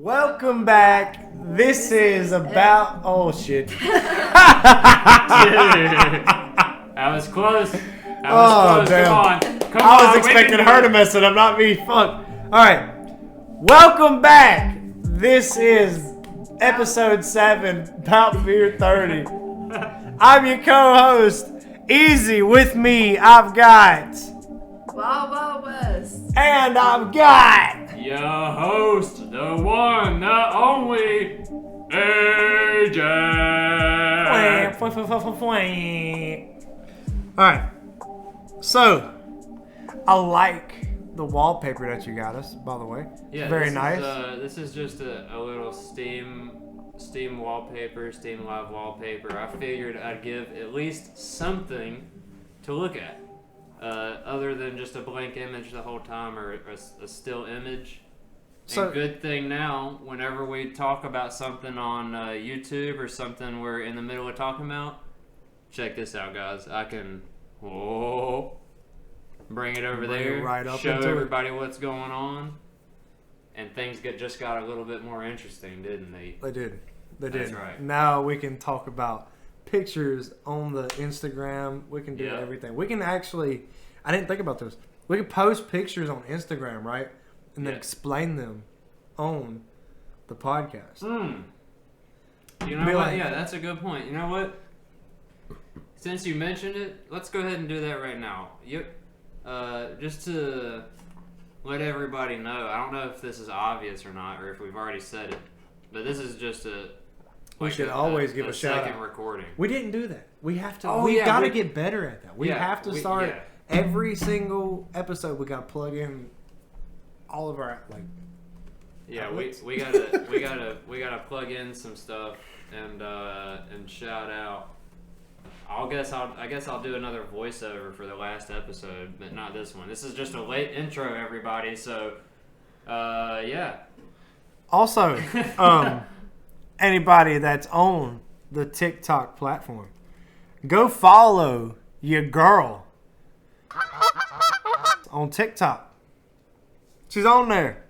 Welcome back. This is about... Oh, shit. That was close. Damn. Come on. I was expecting her to mess it up, not me. Fuck. All right. Welcome back. This is episode 7, Bout Beer 30. I'm your co-host, Easy. With me, I've got... Wild West. And I've got... Your host, the one, the only, Ajax. Alright. So, I like the wallpaper that you got us, by the way. Yeah, very nice. This is just a little Steam wallpaper, Steam Live wallpaper. I figured I'd give at least something to look at. Other than just a blank image the whole time or a still image. So, and good thing now, whenever we talk about something on YouTube or something we're in the middle of talking about, check this out, guys. I can bring it over there, right up show into everybody what's going on, and things just got a little bit more interesting, didn't they? They did. That's right. Now we can talk about pictures on the Instagram. We can do everything. We can actually... I didn't think about this. We can post pictures on Instagram, right? And then explain them on the podcast. You know what? Yeah, that's a good point. You know what? Since you mentioned it, let's go ahead and do that right now. Just to let everybody know, I don't know if this is obvious or not, or if we've already said it, but this is just we should always give a shout second out. Recording. We didn't do that. We have to. We got to get better at that. We have to start every single episode. We got to plug in all of our outlets. we gotta plug in some stuff and shout out. I guess I'll do another voiceover for the last episode, but not this one. This is just a late intro, everybody. So, yeah. Also, anybody that's on the TikTok platform, go follow your girl on TikTok. She's on there.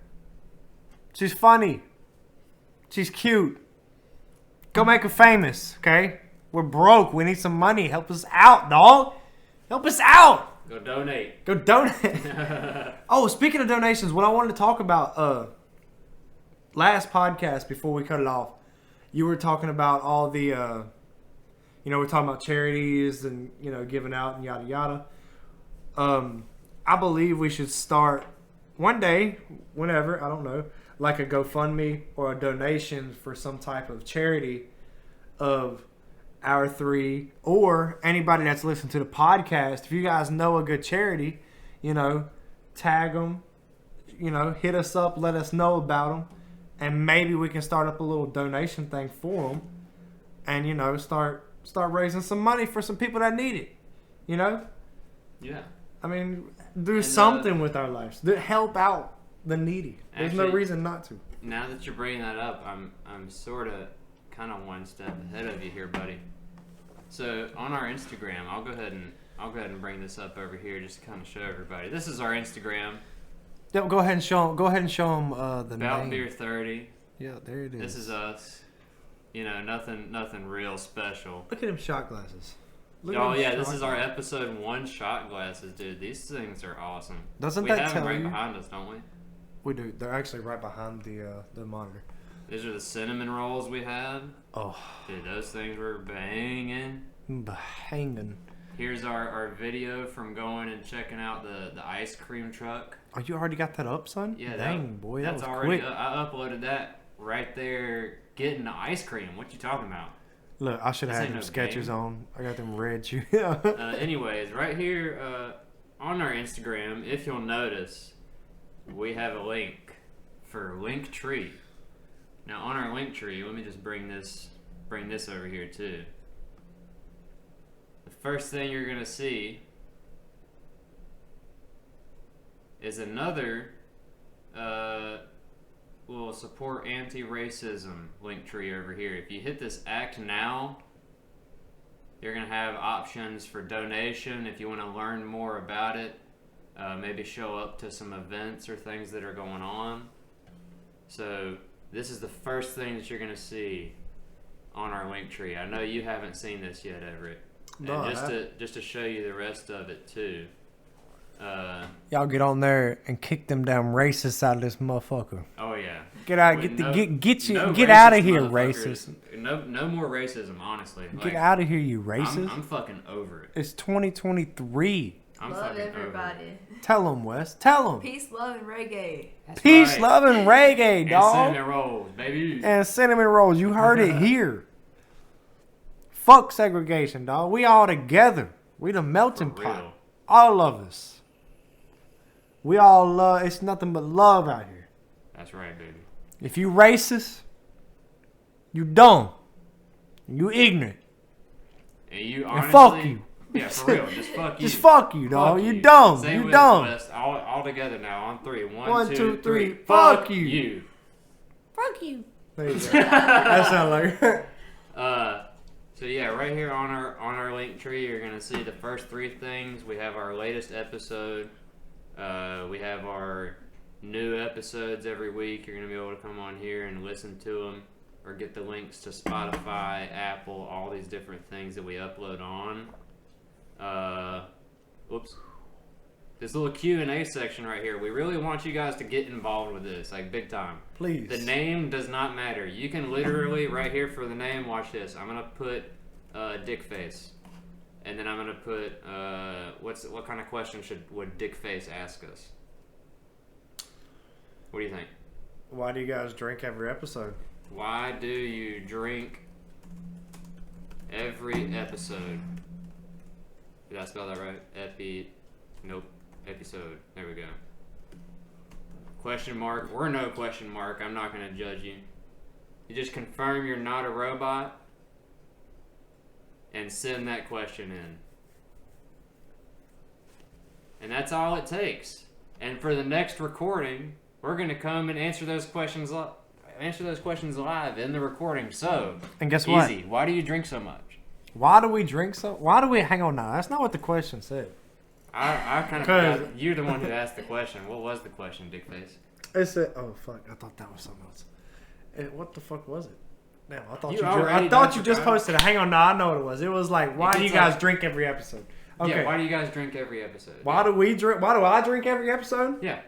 She's funny. She's cute. Go make her famous, okay? We're broke. We need some money. Help us out, dog. Help us out. Go donate. Go donate. Oh, speaking of donations, what I wanted to talk about last podcast before we cut it off, you were talking about all the, we're talking about charities and, giving out and yada yada. I believe we should start one day, whenever, I don't know, like a GoFundMe or a donation for some type of charity of our three, or anybody that's listening to the podcast. If you guys know a good charity, tag them, hit us up, let us know about them, and maybe we can start up a little donation thing for them, and start raising some money for some people that need it. Yeah. I mean, do something with our lives. Help out the needy. There's no reason not to. Now that you're bringing that up, I'm sort of kind of one step ahead of you here, buddy. So on our Instagram, I'll go ahead and bring this up over here just to kind of show everybody. This is our Instagram. Yeah, go ahead and show them. Go ahead and show them the name. Bout Beer 30. Yeah, there it is. This is us. Nothing real special. Look at them shot glasses. This is our episode 1 shot glasses, dude. These things are awesome. Doesn't that tell you? We have them right behind us, don't we? We do. They're actually right behind the monitor. These are the cinnamon rolls we had. Oh. Dude, those things were banging. Banging. Here's our video from going and checking out the ice cream truck. Oh, you already got that up, son? Yeah. Dang, boy, that was already quick. I uploaded that right there getting the ice cream. What you talking about? Look, I should have had them Skechers on. I got them red shoes. Anyways, right here on our Instagram, if you'll notice, we have a link for Linktree. Now on our Linktree, let me just bring this over here too. The first thing you're gonna see is another will support anti-racism Linktree over here. If you hit this Act Now, you're going to have options for donation if you want to learn more about it. Maybe show up to some events or things that are going on. So this is the first thing that you're going to see on our Linktree. I know you haven't seen this yet, Everett. No, and just to show you the rest of it too. Y'all get on there and kick them damn racists out of this motherfucker. Oh yeah. Get out! With Get out of here, racist. No more racism, honestly. Get out of here, you racist. I'm fucking over it. It's 2023. I'm love fucking everybody. over it. Tell them, Wes. Tell them. Peace, love, and reggae. That's Peace, right. love, and reggae, And dog. cinnamon rolls, baby. And cinnamon rolls. You heard it here. Fuck segregation, dog. We all together. We the melting For pot. real. All of us. We all love. It's nothing but love out here. That's right, baby. If you racist, you dumb. You ignorant. And you And honestly, fuck you. Yeah, for real. Just fuck you. Just fuck you, dog. Fuck You dumb. Say You with dumb. us, all together now on three. One, two, three. Fuck Fuck you. you. Fuck you. There you go. That sound like. So yeah, right here on our Linktree, you're gonna see the first three things. We have our latest episode. We have our new episodes every week. You're gonna be able to come on here and listen to them, or get the links to Spotify, Apple, all these different things that we upload on. Oops. This little Q&A section right here. We really want you guys to get involved with this, like big time. Please. The name does not matter. You can literally, right here for the name, watch this. I'm going to put Dick Face. And then I'm going to put, what kind of question would Dick Face ask us? What do you think? Why do you guys drink every episode? Why do you drink every episode? Did I spell that right? Nope. Episode. There we go. Question mark or no question mark. I'm not going to judge you. You just confirm you're not a robot and send that question in. And that's all it takes. And for the next recording, we're going to come and answer those questions live in the recording. So, And guess what? easy. Why do you drink so much? Why do we drink so? Why do we? Hang on now. That's not what the question said. I kind of forgot. You're the one who asked the question. What was the question, Dick Face? It said, "Oh fuck! I thought that was something else." What the fuck was it? Damn, I thought You you. already I thought done you just forgot. posted it. Hang on, now I know what it was. It was like, why do you It's guys like- drink every episode? Okay. Yeah, why do you guys drink every episode? Why do we drink? Why do I drink every episode? Yeah.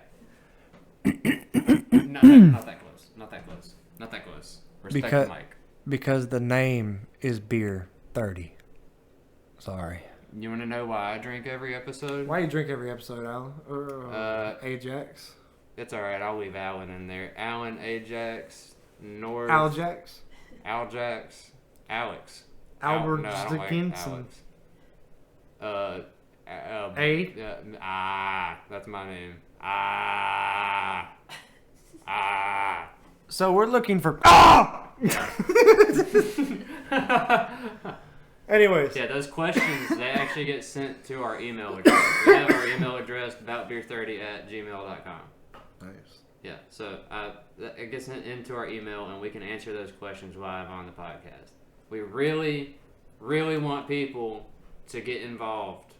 Not that close. Not that close. Not that close. Respect Because- the mic. Because the name is Beer 30. Sorry. You want to know why I drink every episode? Why you drink every episode, Alan? Ajax. It's alright, I'll leave Alan in there. Alan, Ajax, North. Aljax. Alex. Albert No, I don't like Dickinson. Alex. That's my name. So we're looking for. Anyways. Yeah, those questions, they actually get sent to our email address. We have our email address, boutbeer30@gmail.com. Nice. Yeah, so it gets sent into our email, and we can answer those questions live on the podcast. We really, really want people to get involved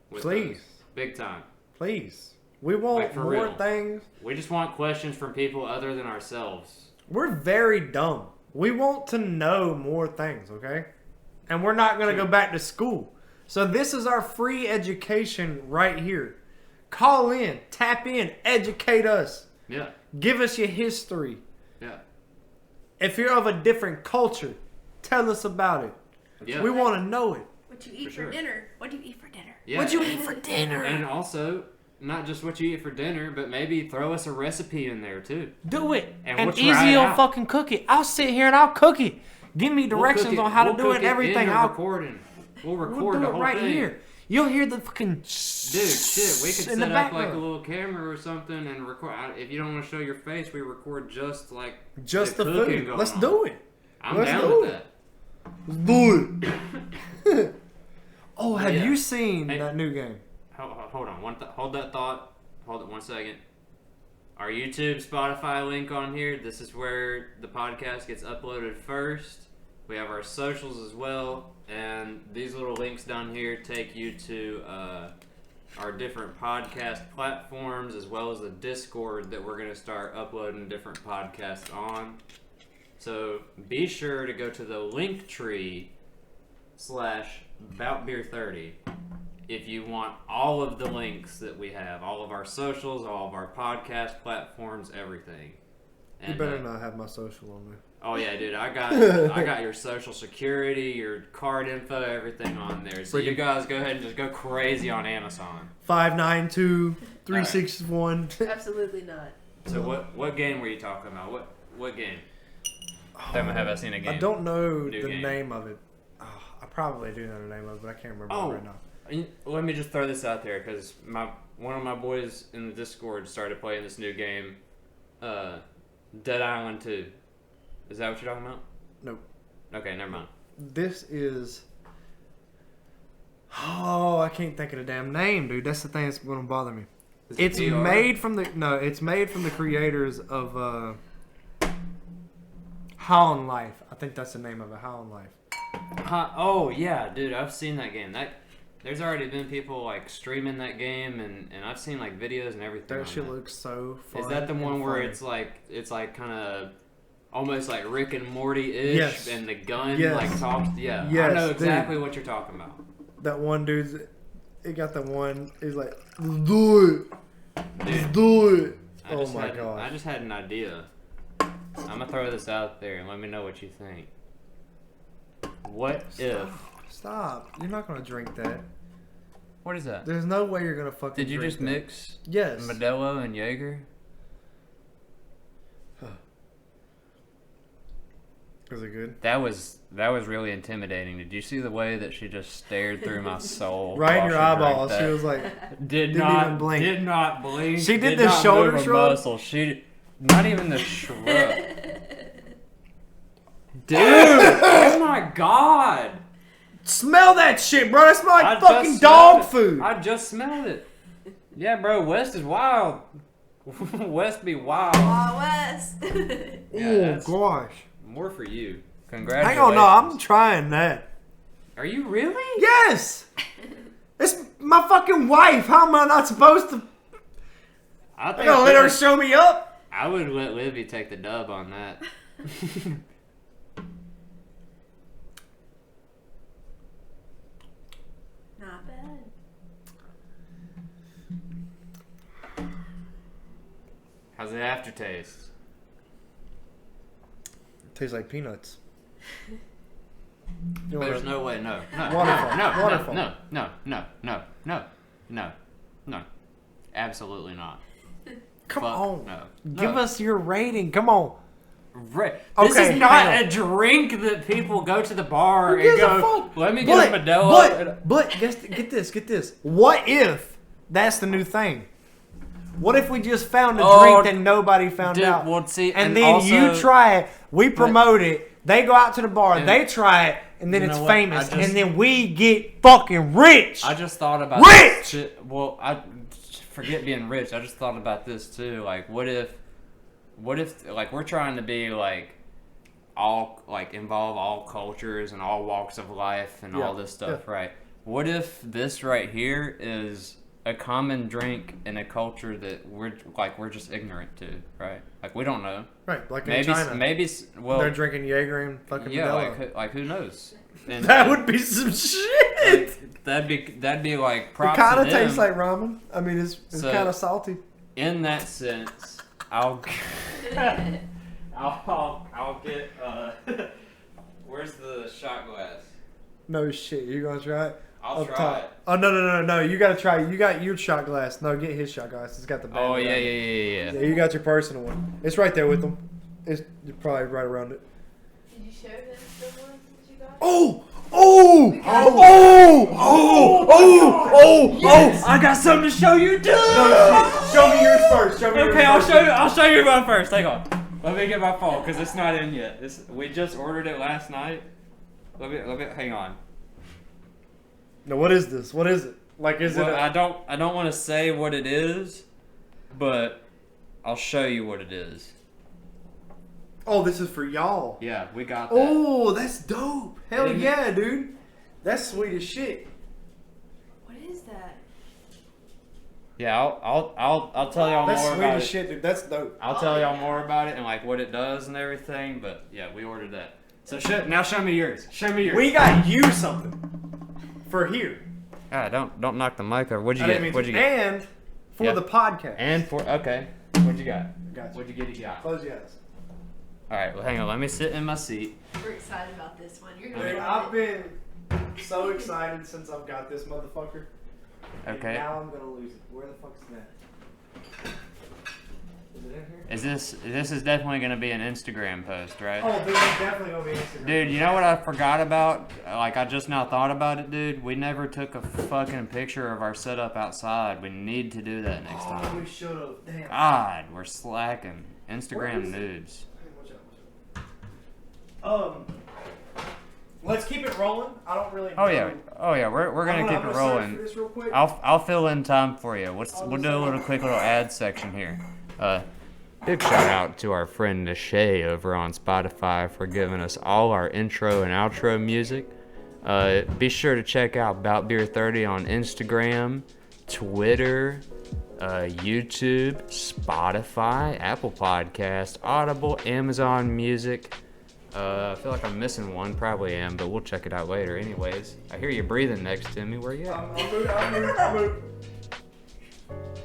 with Please. us. Big time. Please. We want Like, for more real. things. We just want questions from people other than ourselves. We're very dumb. We want to know more things, okay? And we're not going to True. go back to school. So this is our free education right here. Call in, tap in, educate us. Yeah, Give us your history. yeah, If you're of a different culture, tell us about it. yeah. We want to know it. What you eat For for sure. dinner? What do you eat for dinner? Yeah, What'd you and- eat for dinner? And also, not just what you eat for dinner, but maybe throw us a recipe in there too. Do it. And And we'll try easy it will out. fucking cook it. I'll sit here and I'll cook it. Give me We'll directions cook it- on how to we'll do cook it and everything. In the I'll recording. We'll we'll record do the it whole right thing. here. You'll hear the fucking Dude, shit, we could in the set up like a background. little camera or something and record. If you don't want to show your face, we record just like Just the cooking food. going Let's on. do it. I'm Let's down do with it. that. Let's do it. Oh, have Yeah. you seen Hey. that new game? Hold on. Hold that thought. Hold it 1 second. Our YouTube, Spotify link on here. This is where the podcast gets uploaded first. We have our socials as well. And these little links down here take you to our different podcast platforms, as well as the Discord that we're going to start uploading different podcasts on. So be sure to go to the Linktree /Bout Beer 30 if you want all of the links that we have, all of our socials, all of our podcast platforms, everything. And, you better not have my social on there. Oh yeah, dude, I got your social security, your card info, everything on there. So you guys go ahead and just go crazy on Amazon. 592-361. Absolutely not. So what game were you talking about? What game? Have I seen a game? I don't know New the game. name of it. Oh, I probably do know the name of it, but I can't remember it right now. Let me just throw this out there because one of my boys in the Discord started playing this new game, Dead Island 2. Is that what you're talking about? Nope. Okay, never mind. This is... Oh, I can't think of the damn name, dude. That's the thing that's going to bother me. It's made from the... No, it's made from the creators of High on Life. I think that's the name of it, High on Life. Oh, yeah, dude. I've seen that game. There's already been people, like, streaming that game, and I've seen, like, videos and everything. That shit looks so fun. Is that the one where it's like kind of... Almost like Rick and Morty-ish, yes. And the gun yes. like talks. Yeah, yes, I know exactly dude. what you're talking about. That one dude's, it got the one. He's like, let's do it, let's do it. Oh my god! I just had an idea. I'm gonna throw this out there and let me know what you think. What if? Stop! You're not gonna drink that. What is that? There's no way you're gonna fucking. Did you drink just that. mix? Yes. Modelo and Jaeger. Was it good? That was really intimidating. Did you see the way that she just stared through my soul? Right in your while she eyeballs. drank She that? was like, Did didn't not even blink. Did not blink. She did did the not shoulder move a shrug. muscle. She not even the shrug. Dude! Oh my god! smell that shit, bro. That smells like I fucking just dog smelled it. food. I just smelled it. Yeah, bro. West is wild. West be wild. Aw, Wes. Yeah, Oh that's gosh. more for you. Congratulations. Hang on, no, I'm trying that. Are you really? Yes. It's my fucking wife. How am I not supposed to? I I gotta let her show me up. I would let Livy take the dub on that. Not bad. How's the aftertaste? Tastes like peanuts. You There's wanna- no way. No. Waterfall. Waterfall. No. Absolutely not. Come Fuck on. no. Give No. us your rating. Come on. This Okay, is not hang a drink that people go to the bar Who and gives a go, fuck? let me get a Modelo. But get this. What if that's the new thing? What if we just found a drink that nobody found dude, out? well, see, and and then also- you try it, we promote it, they go out to the bar, And- they try it, and then You it's know what? famous, I just- and then we get fucking rich. I just thought about Rich! this shit. Well, I forget being rich. I just thought about this too. Like, what if like we're trying to be like all like involve all cultures and all walks of life and all this stuff, right? What if this right here is a common drink in a culture that we're just ignorant to, right? Like we don't know. Right, like Maybe in China. well, They're drinking Jaeger and fucking yeah, Modelo. like who knows? And, That would be some shit. that'd be like It props kind to of tastes them. like ramen. I mean, it's So- kind of salty. In that sense, I'll get where's the shot glass? No shit. You gonna try it? I'll Up try top. it. Oh no! You gotta try it. You got your shot glass. No, get his shot glass. It's got the. Oh band yeah, on it. yeah. Yeah, you got your personal one. It's right there with them. It's probably right around it. Did you show him the ones that you got? Oh! I got something to show you, dude. Show me yours first. Show me yours Okay, first. I'll show you one first. Hang on. Let me get my phone because it's not in yet. We just ordered it last night. Let me hang on. Now, what is this? What is it? Like, is Well, it? I don't want to say what it is, but I'll show you what it is. Oh, this is for y'all. Yeah, we got that. Oh, that's dope. Hell Isn't it? yeah, dude. That's sweet as shit. What is that? Yeah, I'll tell y'all That's more sweet about as it. shit, dude. That's dope. I'll tell y'all more about it and like what it does and everything. But yeah, we ordered that. So now show me yours. Show me yours. We got you something for here. Ah, don't knock the mic over. What'd you get? What'd you get? And for the podcast. And for okay. What'd you got? Gotcha. What'd you get? You got. Close your eyes. All right. Well, hang on. Let me sit in my seat. We're excited about this one. You're Dude, gonna I've been so excited since I've got this motherfucker. And Okay. now I'm gonna lose it. Where the fuck is that? Is it in here? This is definitely gonna be an Instagram post, right? Oh, dude, it's definitely gonna be Instagram. Dude, you know what I forgot about? Like, I just now thought about it, dude. We never took a fucking picture of our setup outside. We need to do that next time. we should have. Damn. God, we're slacking. Instagram Where is it? nudes. Watch out. Let's keep it rolling. I don't really. Oh know. yeah. We're gonna keep it rolling. This real quick. I'll fill in time for you. We'll do a little quick little ad section here. Big shout out to our friend Nashai over on Spotify for giving us all our intro and outro music. Be sure to check out Bout Beer 30 on Instagram, Twitter, YouTube, Spotify, Apple Podcast, Audible, Amazon Music. I feel like I'm missing one. Probably am, but we'll check it out later. Anyways, I hear you breathing next to me. Where you at? I'll move.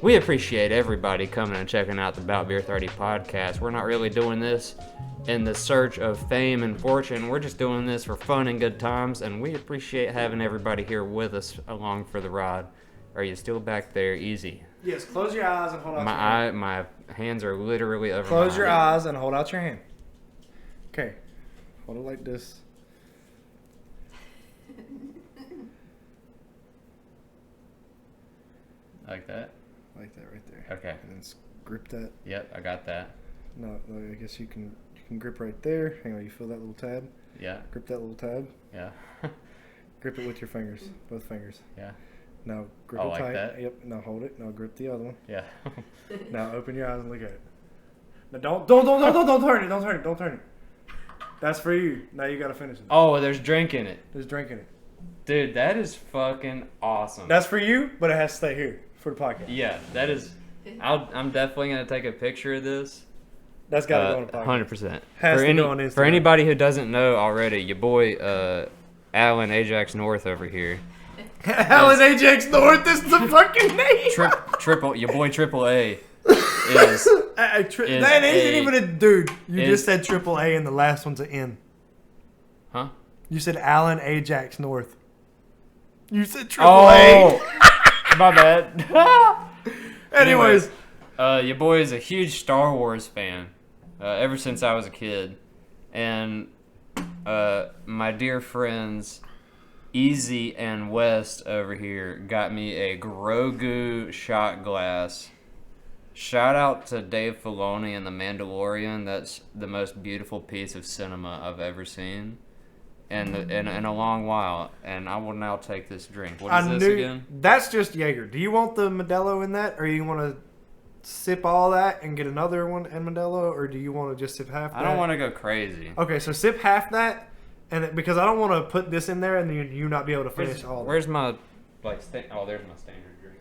We appreciate everybody coming and checking out the Bout Beer 30 podcast. We're not really doing this in the search of fame and fortune. We're just doing this for fun and good times, and we appreciate having everybody here with us along for the ride. Are you still back there? Easy. Yes, close your eyes and hold out your hand. My hands are literally over Close my your eyes. eyes and hold out your hand. Okay. Hold it like this. Like that? Like that right there. Okay. And then grip that. Yep, I got that. No, I guess you can grip right there. Hang on, you feel that little tab? Yeah. Grip that little tab. Yeah. Grip it with your fingers, both fingers. Yeah. Now grip Oh, it like tight. that? Yep. Now hold it. Now grip the other one. Yeah. Now open your eyes and look at it. Now don't turn it. Don't turn it. Don't turn it. That's for you. Now you gotta finish it. Oh, there's drink in it. There's drink in it. Dude, that is fucking awesome. That's for you, but it has to stay here for the podcast. Yeah, that is. I'm definitely gonna take a picture of this. That's gotta go on the podcast. 100%. Has For to go on Instagram. for anybody who doesn't know already, your boy Alan Ajax North over here. Alan Ajax North is the fucking name. Your boy Triple A is that ain't even a dude. You just said triple A and the last one's an N. Huh? You said Alan Ajax North. You said triple A. My bad. Anyways. Your boy is a huge Star Wars fan. Ever since I was a kid. And my dear friends Easy and West over here got me a Grogu shot glass. Shout out to Dave Filoni and The Mandalorian. That's the most beautiful piece of cinema I've ever seen in a long while. And I will now take this drink. What is this again? That's just Jaeger. Do you want the Modelo in that, or you want to sip all that and get another one in Modelo, or do you want to just sip half that? I don't want to go crazy. Okay, so sip half that, and because I don't want to put this in there and then you not be able to finish all. Where's my there's my standard drink.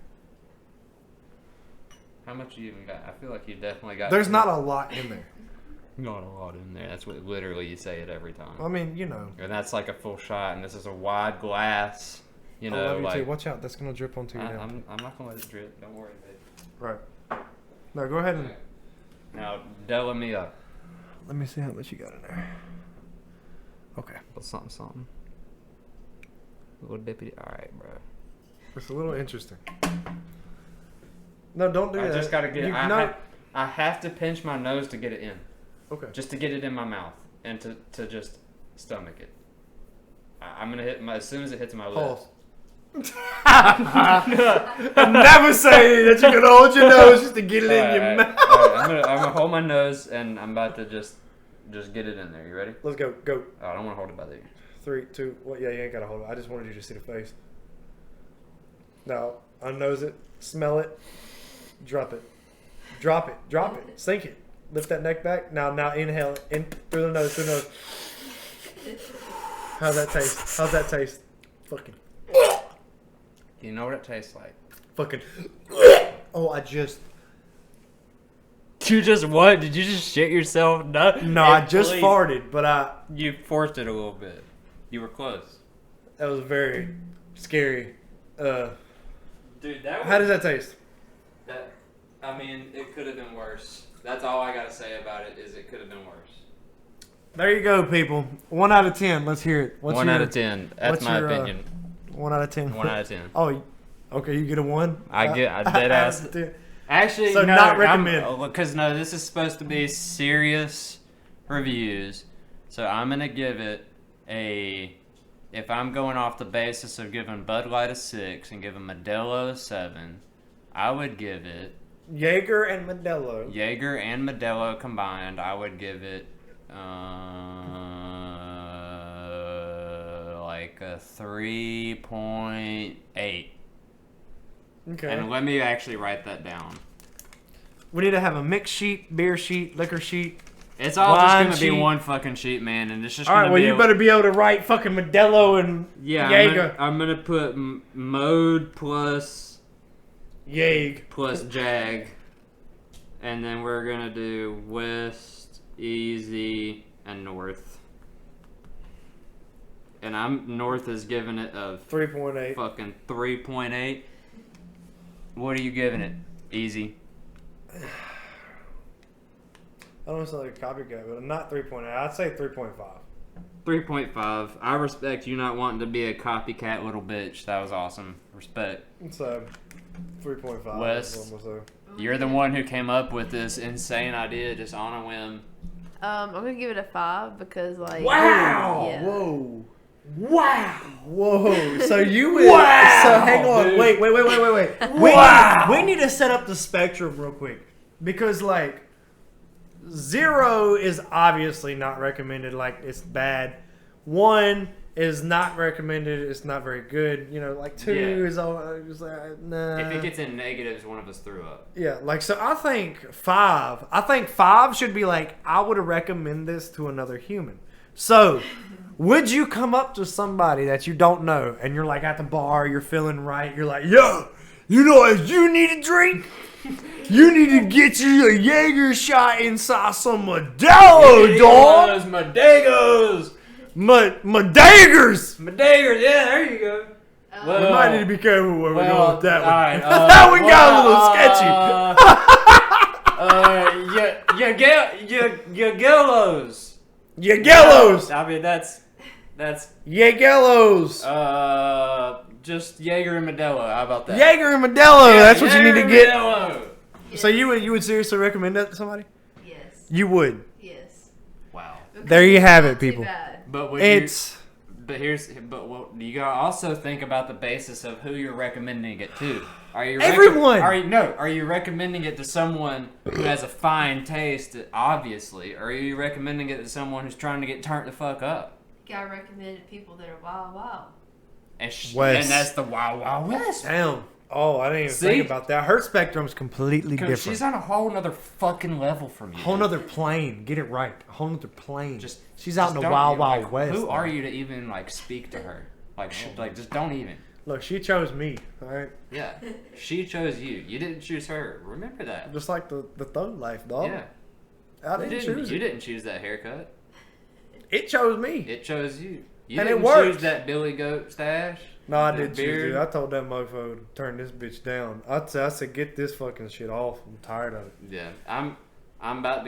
How much you even got? I feel like you definitely got. There's not a lot in there. Not a lot in there. That's what literally you say it every time. I mean, you know. And that's like a full shot, and this is a wide glass. You know, I love you like too. Watch out, that's gonna drip onto you now. I'm not gonna let it drip. Don't worry, babe. Right. No, go ahead and Now, della me up. let me see how much you got in there. Okay. Something. A little dippy. All right, bro. It's a little interesting. No, don't do that. I just gotta get. No. I have to pinch my nose to get it in. Okay. Just to get it in my mouth and to just stomach it. I'm gonna hit as soon as it hits my lips. I never say that you're gonna hold your nose just to get it in your mouth. I'm gonna hold my nose and I'm about to just get it in there. You ready? Let's go. Go. Oh, I don't want to hold it by the ear. 3, 2. Well, yeah, you ain't gotta hold it. I just wanted you to see the face. Now, unnose it, smell it, drop it, drop it, drop it, sink it. Lift that neck back. Now inhale it in through the nose, through the nose. How's that taste? How's that taste? Fucking. You know what it tastes like? Fucking. Oh, I just... You just what? Did you just shit yourself? No, I just farted, but You forced it a little bit. You were close. that was very scary. Dude, that was... How does that taste? I mean, it could have been worse. That's all I gotta say about it is it could have been worse. There you go, people. 1 out of 10. Let's hear it. What's 1 your, out of 10. That's my opinion. 1 out of 10. 1 out of 10. Oh, okay. You get a 1. I dead ass. Actually, so no, not recommend. Because no, this is supposed to be serious reviews. So I'm gonna give it a. If I'm going off the basis of giving Bud Light a 6 and giving Modelo a 7, I would give it Jaeger and Modelo. Jaeger and Modelo combined. I would give it like a 3.8. Okay. And let me actually write that down. We need to have a mix sheet, beer sheet, liquor sheet. It's all wine just gonna be sheet. one fucking sheet, man, and it's just All gonna right, well, be. you better be able to write fucking Modelo and Jaeger. I'm gonna put mode plus Jaeg. plus Jag, and then we're gonna do West, Easy, and North. And North is giving it a 3.8. fucking 3.8. What are you giving it? Easy. I don't sound like a copycat, but I'm not 3.8. I'd say 3.5. 3.5. I respect you not wanting to be a copycat little bitch. That was awesome. Respect. So, 3.5. Wes, you're the one who came up with this insane idea just on a whim. I'm gonna give it a 5 because like. Wow! Yeah. Whoa! Wow! Whoa! So you would. Wow, So hang on. dude. Wait. Wow! We need to set up the spectrum real quick because like 0 is obviously not recommended. Like it's bad. 1 is not recommended. It's not very good. You know, like 2 is all. Just like, nah. If it gets in negatives, one of us threw up. Yeah, like so. I think 5. I think 5 should be like I would recommend this to another human. So, would you come up to somebody that you don't know and you're like at the bar, you're feeling right, you're like, yo, you know, if you need a drink, you need to get you a Jaeger shot inside some Modelo, dog. Modegos! Modagers! Modegos, yeah, there you go. We might need to be careful where we're going with that one. Right, that one got a little sketchy. Yagelos. Yagelos! I mean, that's Yagelos! just Jaeger and Modelo. How about that? Jaeger and Modelo. Yeah, that's what you need to get. Modelo. So you would seriously recommend that to somebody? Yes. You would. Yes. Wow. Because There you it's have not it, too people. bad. But would It's you gotta also think about the basis of who you're recommending it to. Are you Everyone! Are you recommending it to someone who has a fine taste, obviously, or are you recommending it to someone who's trying to get turned the fuck up? You gotta recommend it to people that are wild. And, West. and that's the Wild Wild West. Damn. Oh, I didn't even See? think about that. Her spectrum's completely different. She's on a whole nother fucking level from you. Whole nother plane. Get it right. A whole nother plane. She's out in the don't- wild, like, wild west. Who are man. you to even like speak to her? Like, just don't even. Look, she chose me. All right. Yeah, she chose you. You didn't choose her. Remember that. Just like the thug life, dog. Yeah. I didn't choose You it. didn't choose that haircut. It chose me. It chose you. You And it didn't worked. choose that Billy Goat stash. No, I the did choose beard. it. I told that mofo to turn this bitch down. I said, get this fucking shit off. I'm tired of it. Yeah, I'm about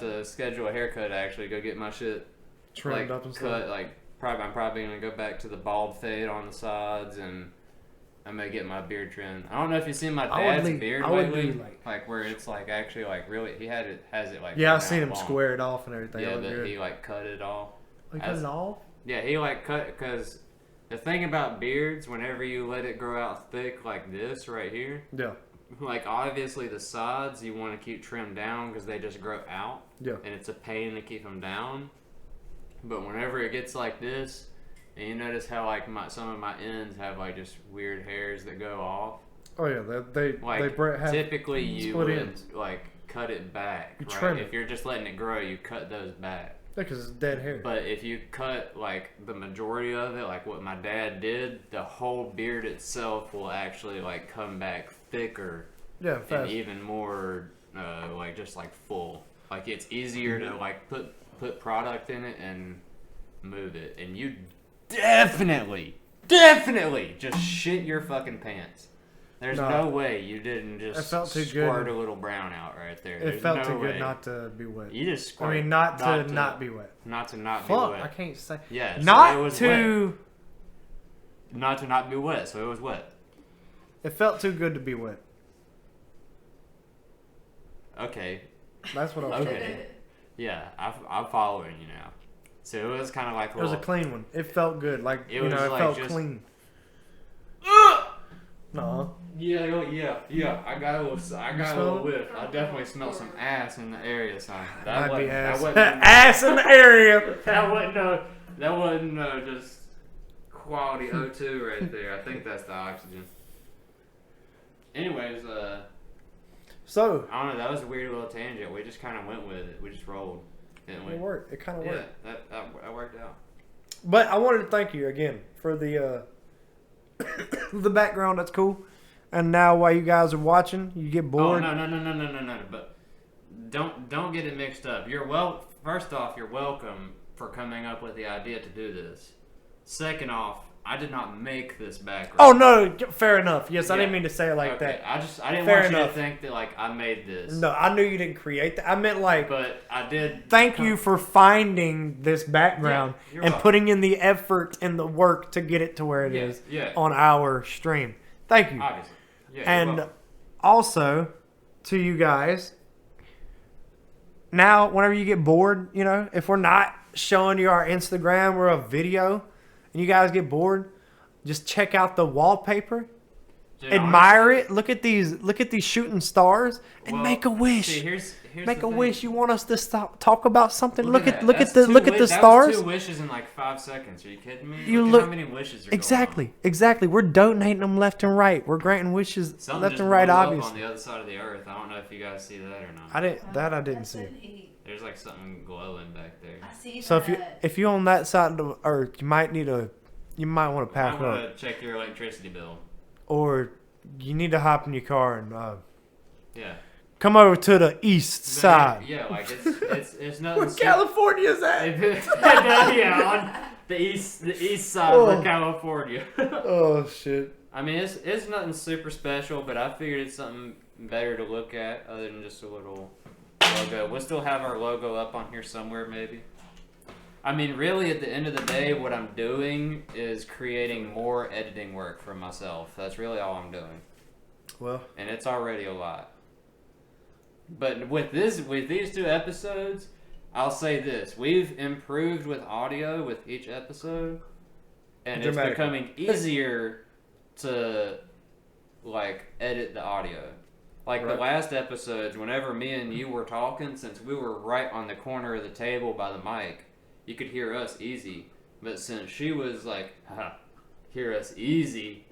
to schedule a haircut. Actually, go get my shit Trimmed like up and cut. stuff. Like I'm probably gonna go back to the bald fade on the sides, and I'm gonna get my beard trimmed. I don't know if you've seen my dad's beard lately, like where it's like actually like really has it like Yeah, I've down seen him long. square it off and everything. Yeah, It looked but good. he like cut it off. He cut it off? Yeah, he like cut because the thing about beards, whenever you let it grow out thick like this right here, Yeah. like obviously the sides you want to keep trimmed down because they just grow out. Yeah. And it's a pain to keep them down. But whenever it gets like this, and you notice how like some of my ends have like just weird hairs that go off. Oh yeah, they have typically you split would ends. like cut it back. You right? trim it. If you're just letting it grow, you cut those back. Yeah, because it's dead hair. But if you cut like the majority of it, like what my dad did, the whole beard itself will actually like come back thicker Yeah, and fast. even more like just like full. Like it's easier to like put product in it and move it, and you definitely just shit your fucking pants. There's no way you didn't just squirt a little brown out right there. It felt too good not to be wet. You just squirt. I mean, not to be wet. Not to not Fuck, be wet. I can't say. Yeah, not so it was to. Wet. Not to not be wet, so it was wet. It felt too good to be wet. Okay. That's what I was saying. Okay. Yeah, I'm following you now. So it was kind of like it was a clean one. It felt good, like it like felt just, clean. No. Yeah. I got a little whiff. I definitely smelled some ass in the area, son. That Might be ass. wasn't Ass in the area. That wasn't just quality O2 right there. I think that's the oxygen. Anyways, so I don't know. That was a weird little tangent. We just kind of went with it. We just rolled, didn't we? it worked. It kind of worked. Yeah, that worked out. But I wanted to thank you again for the the background. That's cool. And now, while you guys are watching, you get bored. Oh no! But don't get it mixed up. First off, you're welcome for coming up with the idea to do this. Second off, I did not make this background. Oh no, fair enough. Yes, I didn't mean to say it like that. I didn't Fair want you enough. to think that like I made this. No, I knew you didn't create that. I meant like. But I did. Thank you for finding this background you're and welcome. putting in the effort and the work to get it to where it is on our stream. Thank you. Obviously. Yeah, And also, to you guys, now, whenever you get bored, if we're not showing you our Instagram or a video, and you guys get bored, just check out the wallpaper, Dude, admire it, look at these shooting stars, and make a wish. See, here's Make the a thing. wish. You want us to talk about something? Look at that. the stars. That was 2 wishes in like 5 seconds. Are you kidding me? You look at how many wishes are exactly. We're donating them left and right. We're granting wishes Something left just and right. blew up Obviously, on the other side of the earth. I don't know if you guys see that or not. I didn't see. There's like something glowing back there. I see So that. if you on that side of the earth, you might want to pack I want up, to check your electricity bill. or you need to hop in your car and Yeah. come over to the east side. Yeah, like it's nothing. Where California's at? Yeah, on the east side of California. Oh shit. I mean, it's nothing super special, but I figured it's something better to look at other than just a little logo. We'll still have our logo up on here somewhere, maybe. I mean, really, at the end of the day, what I'm doing is creating more editing work for myself. That's really all I'm doing. Well, And it's already a lot. But with these 2 episodes, I'll say this. We've improved with audio with each episode. And it's becoming easier to, edit the audio. Like the last episodes, whenever me and you were talking, since we were right on the corner of the table by the mic, you could hear us easy. But since she was like, hear us easy.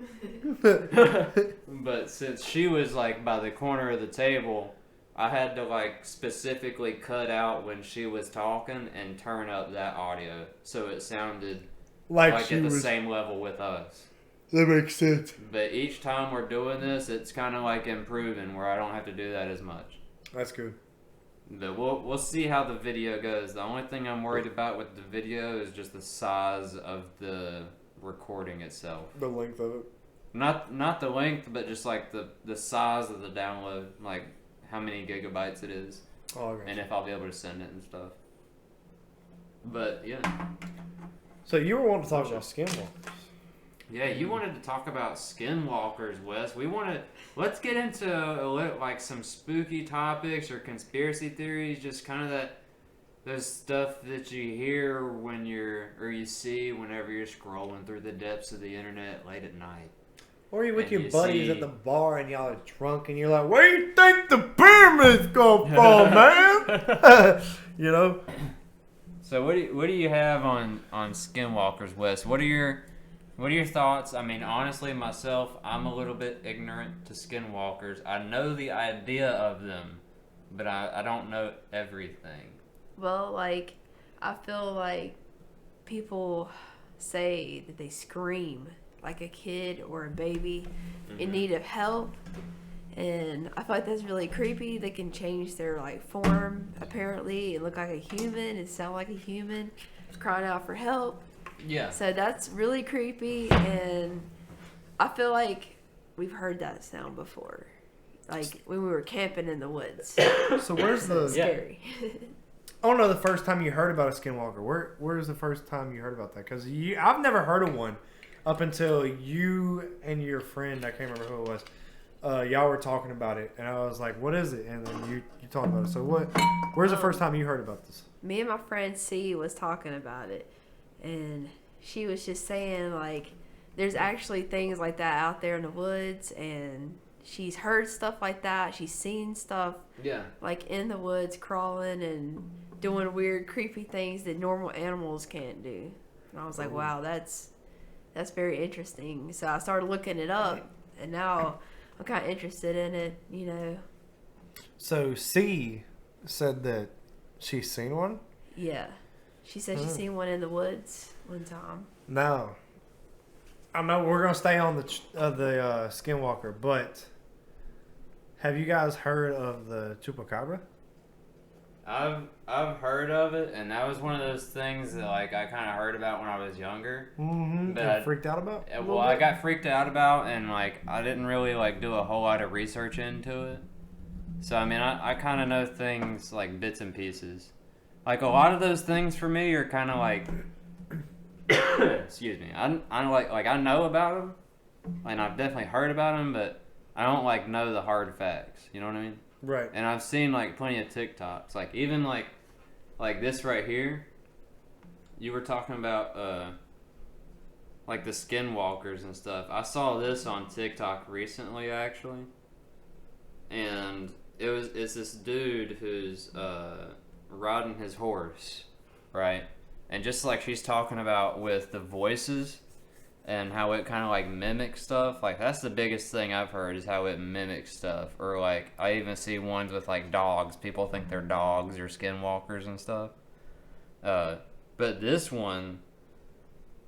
But since she was by the corner of the table, I had to specifically cut out when she was talking and turn up that audio so it sounded at the same level with us. That makes sense. But each time we're doing this, it's kind of improving where I don't have to do that as much. That's good. But we'll see how the video goes. The only thing I'm worried about with the video is just the size of the recording itself. The length of it. Not the length, but just the size of the download, how many gigabytes it is, and if I'll be able to send it and stuff. But yeah. So you were wanting to talk about skinwalkers. Yeah, you wanted to talk about skinwalkers, Wes. Let's get into some spooky topics or conspiracy theories, just kind of those stuff that you hear or you see whenever you're scrolling through the depths of the internet late at night. Or you're with your buddies at the bar and y'all are drunk and you're like, where do you think the pyramids come from, man? You know? So what do you have on skinwalkers, Wes? What are your thoughts? I mean, honestly, myself, I'm a little bit ignorant to skinwalkers. I know the idea of them, but I don't know everything. Well, I feel like people say that they scream like a kid or a baby in need of help. And I feel like that's really creepy. They can change their like form apparently and look like a human and sound like a human, crying out for help. Yeah. So that's really creepy, and I feel like we've heard that sound before, like when we were camping in the woods. So where's the Scary. I don't know the first time you heard about a skinwalker. Where's the first time you heard about that? Because I've never heard of one up until you and your friend, I can't remember who it was, y'all were talking about it, and I was like, what is it? And then you talked about it. So where's the first time you heard about this? Me and my friend C was talking about it, and she was just saying like there's actually things like that out there in the woods, and she's heard stuff like that. She's seen stuff like in the woods crawling and doing weird creepy things that normal animals can't do. And I was like, wow, that's very interesting. So I started looking it up, and now I'm kind of interested in it, you know. So C said that she's seen one? Yeah. She said she's seen one in the woods one time. No. I know we're going to stay on the skinwalker, but have you guys heard of the chupacabra? I've heard of it, and that was one of those things that like I kind of heard about when I was younger. Mm-hmm. But I freaked out about? Well, I got freaked out about, and like I didn't really like do a whole lot of research into it. So I mean, I kind of know things like bits and pieces. Like a lot of those things for me are kind of like, excuse me. I like I know about them, and I've definitely heard about them, but I don't like know the hard facts. You know what I mean? Right. And I've seen like plenty of TikToks, like even like this right here. You were talking about like the skinwalkers and stuff. I saw this on TikTok recently, actually, and it's this dude who's riding his horse, right? And just like she's talking about with the voices and how it kind of like mimics stuff, like that's the biggest thing I've heard is how it mimics stuff. Or like I even see ones with like dogs. People think they're dogs or skinwalkers and stuff. But this one,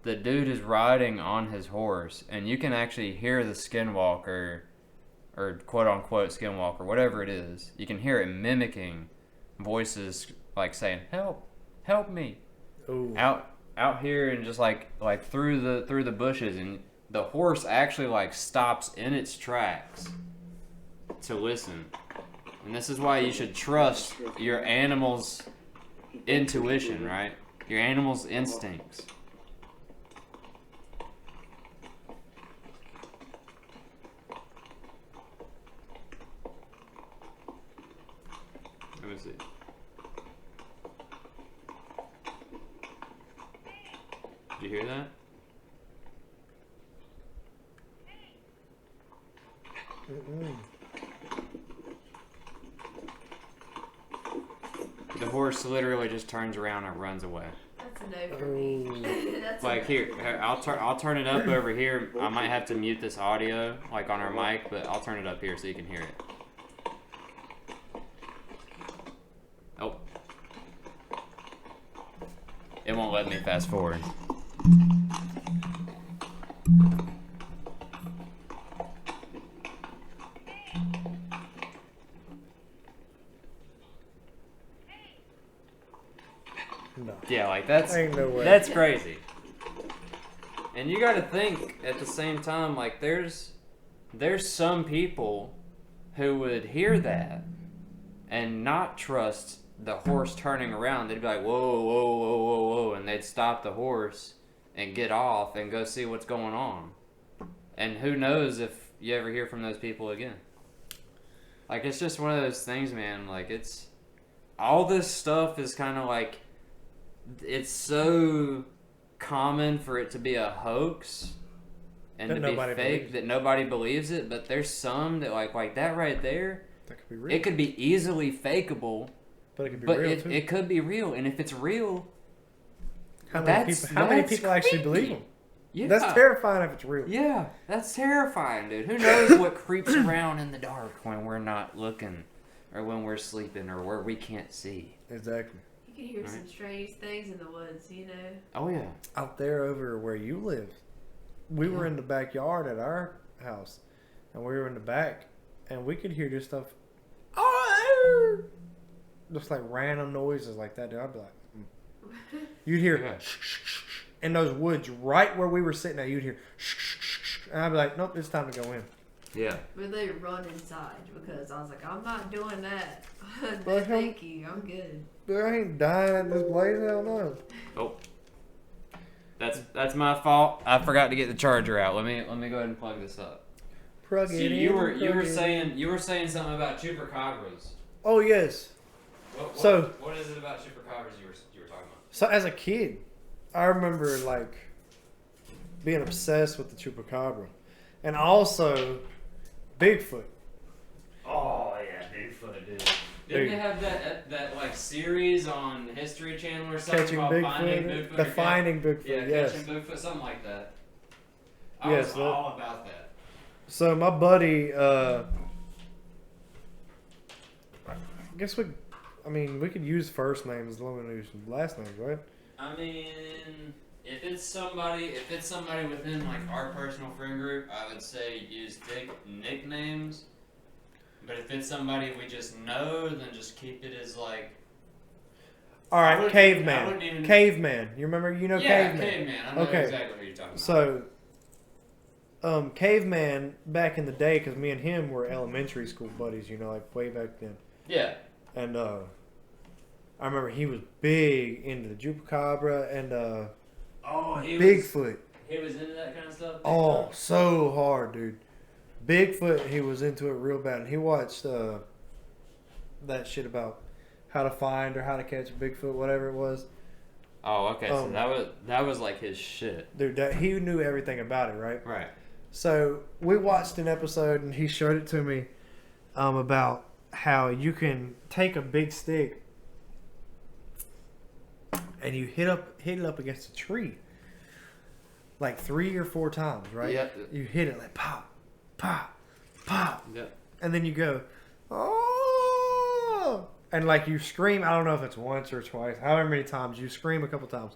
the dude is riding on his horse, and you can actually hear the skinwalker, or quote unquote skinwalker, whatever it is. You can hear it mimicking voices like saying, help me. Ooh. Out here and just like through the bushes, and the horse actually like stops in its tracks to listen. And this is why you should trust your animal's intuition, right? Your animal's instincts. Let me see. Did you hear that? Mm-mm. The horse literally just turns around and runs away. That's a no for me. That's Like here, I'll turn it up over here. I might have to mute this audio like on our mic, but I'll turn it up here so you can hear it. Oh. It won't let me fast forward. No. Yeah, like that's Ain't no way. that's crazy. And you got to think at the same time, like there's some people who would hear that and not trust the horse turning around. They'd be like, whoa, whoa, whoa, whoa, whoa, and they'd stop the horse and get off and go see what's going on. And who knows if you ever hear from those people again. Like, it's just one of those things, man. Like, it's all this stuff is kind of like, it's so common for it to be a hoax and to be fake that nobody believes it. But there's some that like that right there. That could be real. It could be easily fakeable, but it could be but real too. it could be real. And if it's real, How many people actually believe them? Yeah. That's terrifying if it's real. Yeah, that's terrifying, dude. Who knows what creeps around in the dark when we're not looking, or when we're sleeping, or where we can't see. Exactly. You can hear some strange things in the woods, you know. Oh yeah. Out there over where you live, we were in the backyard at our house, and we were in the back, and we could hear this stuff. Oh, just like random noises like that, dude. I'd be like, you'd hear in those woods right where we were sitting at. You'd hear, and I'd be like, nope, it's time to go in. Yeah. But they run inside because I was like, I'm not doing that. But Thank you, I'm good. Dude, I ain't dying at this place. Hell no. Oh. That's my fault. I forgot to get the charger out. Let me go ahead and plug this up. Plug See, it in. you were saying something about chupacabras. Oh yes. What is it about chupacabras you were talking about? So as a kid, I remember like being obsessed with the chupacabra, and also Bigfoot. Oh yeah, Bigfoot, dude. Didn't they have that like series on History Channel or something Catching called Bigfoot, Finding Bigfoot? the Finding Bigfoot. Yeah, Yes. Catching Bigfoot, something like that. I Yes, was that- all about that. So my buddy, I guess we could use first names, let me use last names, right? I mean, if it's somebody within like our personal friend group, I would say use nicknames. But if it's somebody we just know, then just keep it as like. All I right, wouldn't caveman. even- Caveman. You remember? Yeah, caveman. caveman. I know Okay. exactly what you're talking about. So, caveman back in the day, because me and him were elementary school buddies. Like way back then. Yeah. And I remember he was big into the chupacabra and Bigfoot. He was into that kind of stuff. Oh, so hard, dude. Bigfoot, he was into it real bad. And he watched that shit about how to find or how to catch a Bigfoot, whatever it was. Oh, okay. So that was like his shit. Dude, he knew everything about it, right? Right. So we watched an episode and he showed it to me about how you can take a big stick and you hit it up against a tree like 3 or 4 times, right? Yeah. You hit it like pop, pop, pop. Yep. And then you go, oh, and like you scream. I don't know if it's once or twice, however many times you scream a couple times.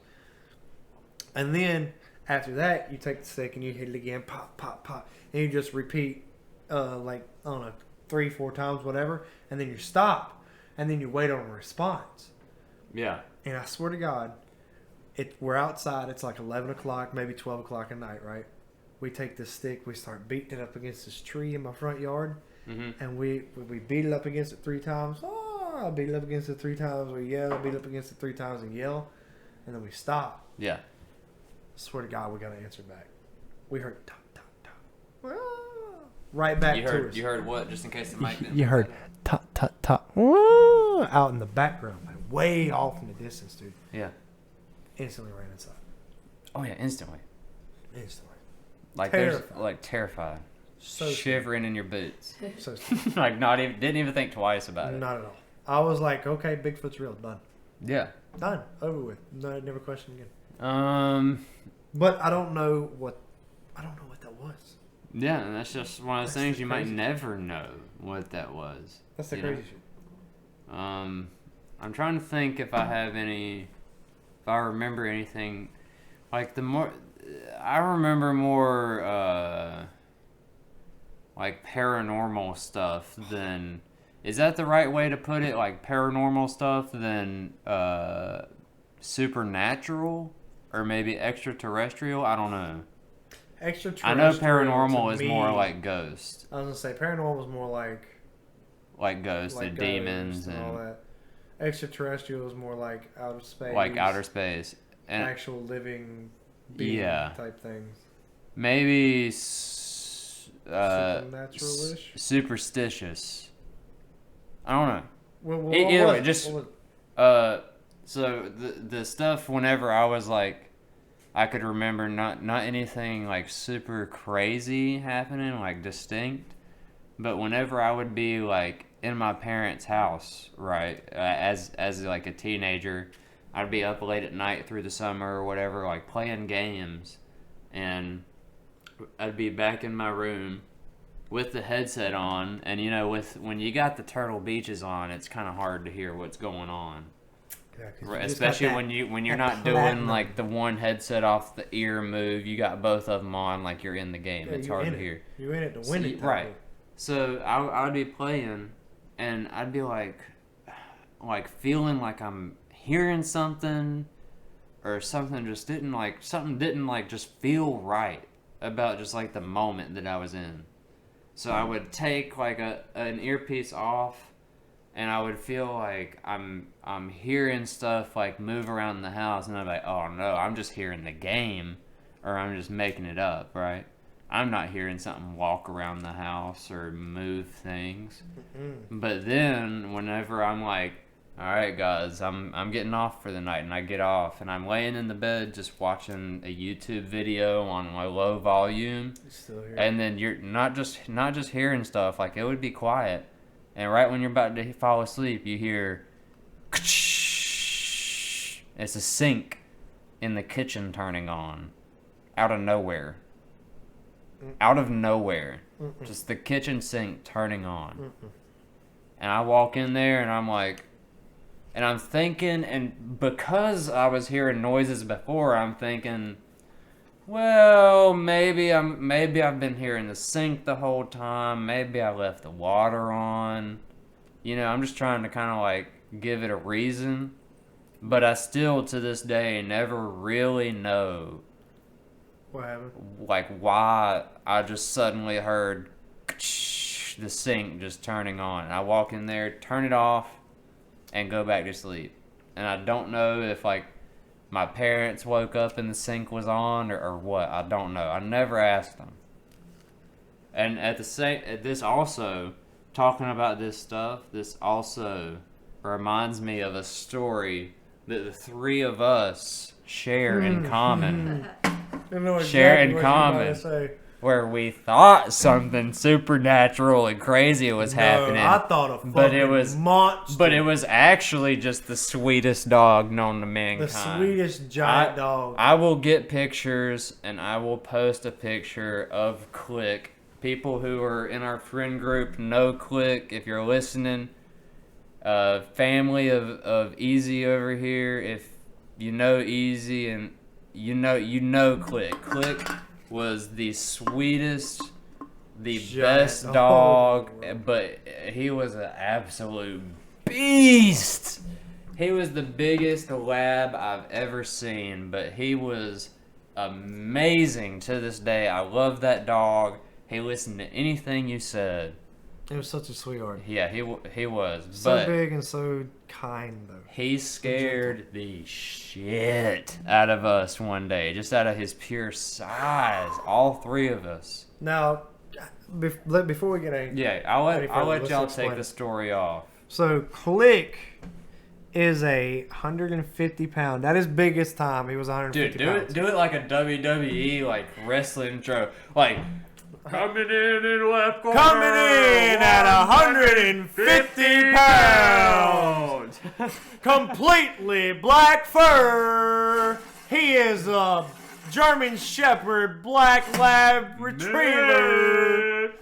And then after that, you take the stick and you hit it again, pop, pop, pop, and you just repeat, like I don't know, 3, 4 times, whatever. And then you stop, and then you wait on a response. Yeah. And I swear to God, we're outside. It's like 11 o'clock, maybe 12 o'clock at night, right? We take this stick, we start beating it up against this tree in my front yard, and we beat it up against it 3 times. Oh, I beat it up against it 3 times. We yell, beat it up against it 3 times and yell, and then we stop. Yeah. I swear to God, we got an answer back. We heard top, top, top. Right back to us. You heard what? Just in case the mic didn't. You heard top, top, top. Out in the background, like way off in the distance, dude. Yeah. Instantly ran inside. Oh yeah, instantly. Instantly. Like Terrified. there's like terrified. So shivering in your boots. So stupid. Like didn't even think twice about it. Not at all. I was like, okay, Bigfoot's real. Done. Yeah. Done. Over with. No, never question again. But I don't know what that was. Yeah, and that's just one of those That's things the you might crazy- never know what that was. That's the you crazy know? shit. I'm trying to think if I remember anything. Like I remember more like paranormal stuff than. Is that the right way to put it? Like paranormal stuff than supernatural or maybe extraterrestrial? I don't know. I Extraterrestrial. know paranormal to is me- more like ghost. I was gonna say paranormal is more like Ghosts and ghosts demons and all and that. Extraterrestrial is more like outer space. like outer space. And actual living being Yeah. type things. maybe Supernatural-ish? superstitious. I don't know. Well, Either what way, was- just what was- so the stuff whenever I was like, I could remember not anything like super crazy happening, like distinct, but whenever I would be like in my parents' house, right, as like a teenager, I'd be up late at night through the summer or whatever, like playing games, and I'd be back in my room with the headset on, and when you got the Turtle Beaches on, it's kind of hard to hear what's going on. Yeah, 'cause you Right, just got especially that- when you're that not doing platinum. like the one headset off the ear move, you got both of them on like you're in the game. Yeah, it's you're hard in to it. hear. You're in it to So win you- it. right. So I would be playing, and I'd be like feeling like I'm hearing something, or something didn't just feel right about just like the moment that I was in. So I would take like an earpiece off, and I would feel like I'm hearing stuff like move around the house, and I'm like, oh no, I'm just hearing the game, or I'm just making it up, right? I'm not hearing something walk around the house or move things. But then whenever I'm like, all right, guys, I'm getting off for the night, and I get off, and I'm laying in the bed just watching a YouTube video on my low volume, and then you're not just hearing stuff, like it would be quiet, and right when you're about to fall asleep, you hear, it's a sink in the kitchen turning on, out of nowhere. Just the kitchen sink turning on. And I walk in there, and I'm like, and I'm thinking, and because I was hearing noises before, I'm thinking, well, maybe I've been hearing the sink the whole time. Maybe I left the water on. You know, I'm just trying to kind of like give it a reason. But I still, to this day, never really know what happened? Like why I just suddenly heard the sink just turning on. And I walk in there, turn it off, and go back to sleep. And I don't know if like my parents woke up and the sink was on or what. I don't know. I never asked them. And this also, talking about this stuff, this also reminds me of a story that the three of us share in common. Where we thought something supernatural and crazy was happening. I thought a fucking monster. But it was actually just the sweetest dog known to mankind. The sweetest giant dog. I will get pictures, and I will post a picture of Click. People who are in our friend group know Click. If you're listening, family of Easy over here. If you know Easy and you know Click. Click was the sweetest, the best dog, but he was an absolute beast. He was the biggest lab I've ever seen, but he was amazing to this day. I love that dog. He listened to anything you said. He was such a sweetheart. Yeah, he was. So but big and so kind, though. He scared the shit out of us one day, just out of his pure size. All three of us. Now, before we get any... Yeah, I'll let y'all take the story off. So, Click is a 150-pound. At his biggest time, he was 150 pounds. Dude, do it like a WWE, like, wrestling intro. Like... Coming in left corner. Coming in at 150 pounds. Completely black fur. He is a German Shepherd Black Lab Retriever.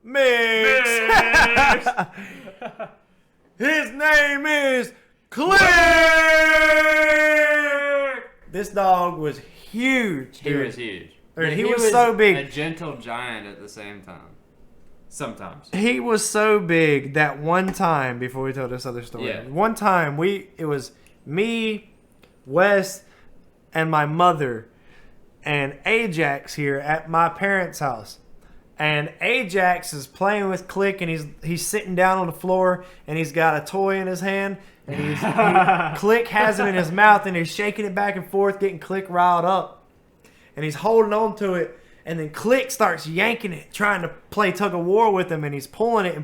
Mix. His name is Click. This dog was huge, dude. He was huge. He was so big. A gentle giant at the same time. Sometimes. He was so big that one time, before we tell this other story, one time it was me, Wes, and my mother, and Ajax here at my parents' house. And Ajax is playing with Click, and he's sitting down on the floor, and he's got a toy in his hand, and Click has it in his mouth, and he's shaking it back and forth, getting Click riled up. And he's holding on to it, and then Click starts yanking it, trying to play tug of war with him, and he's pulling it,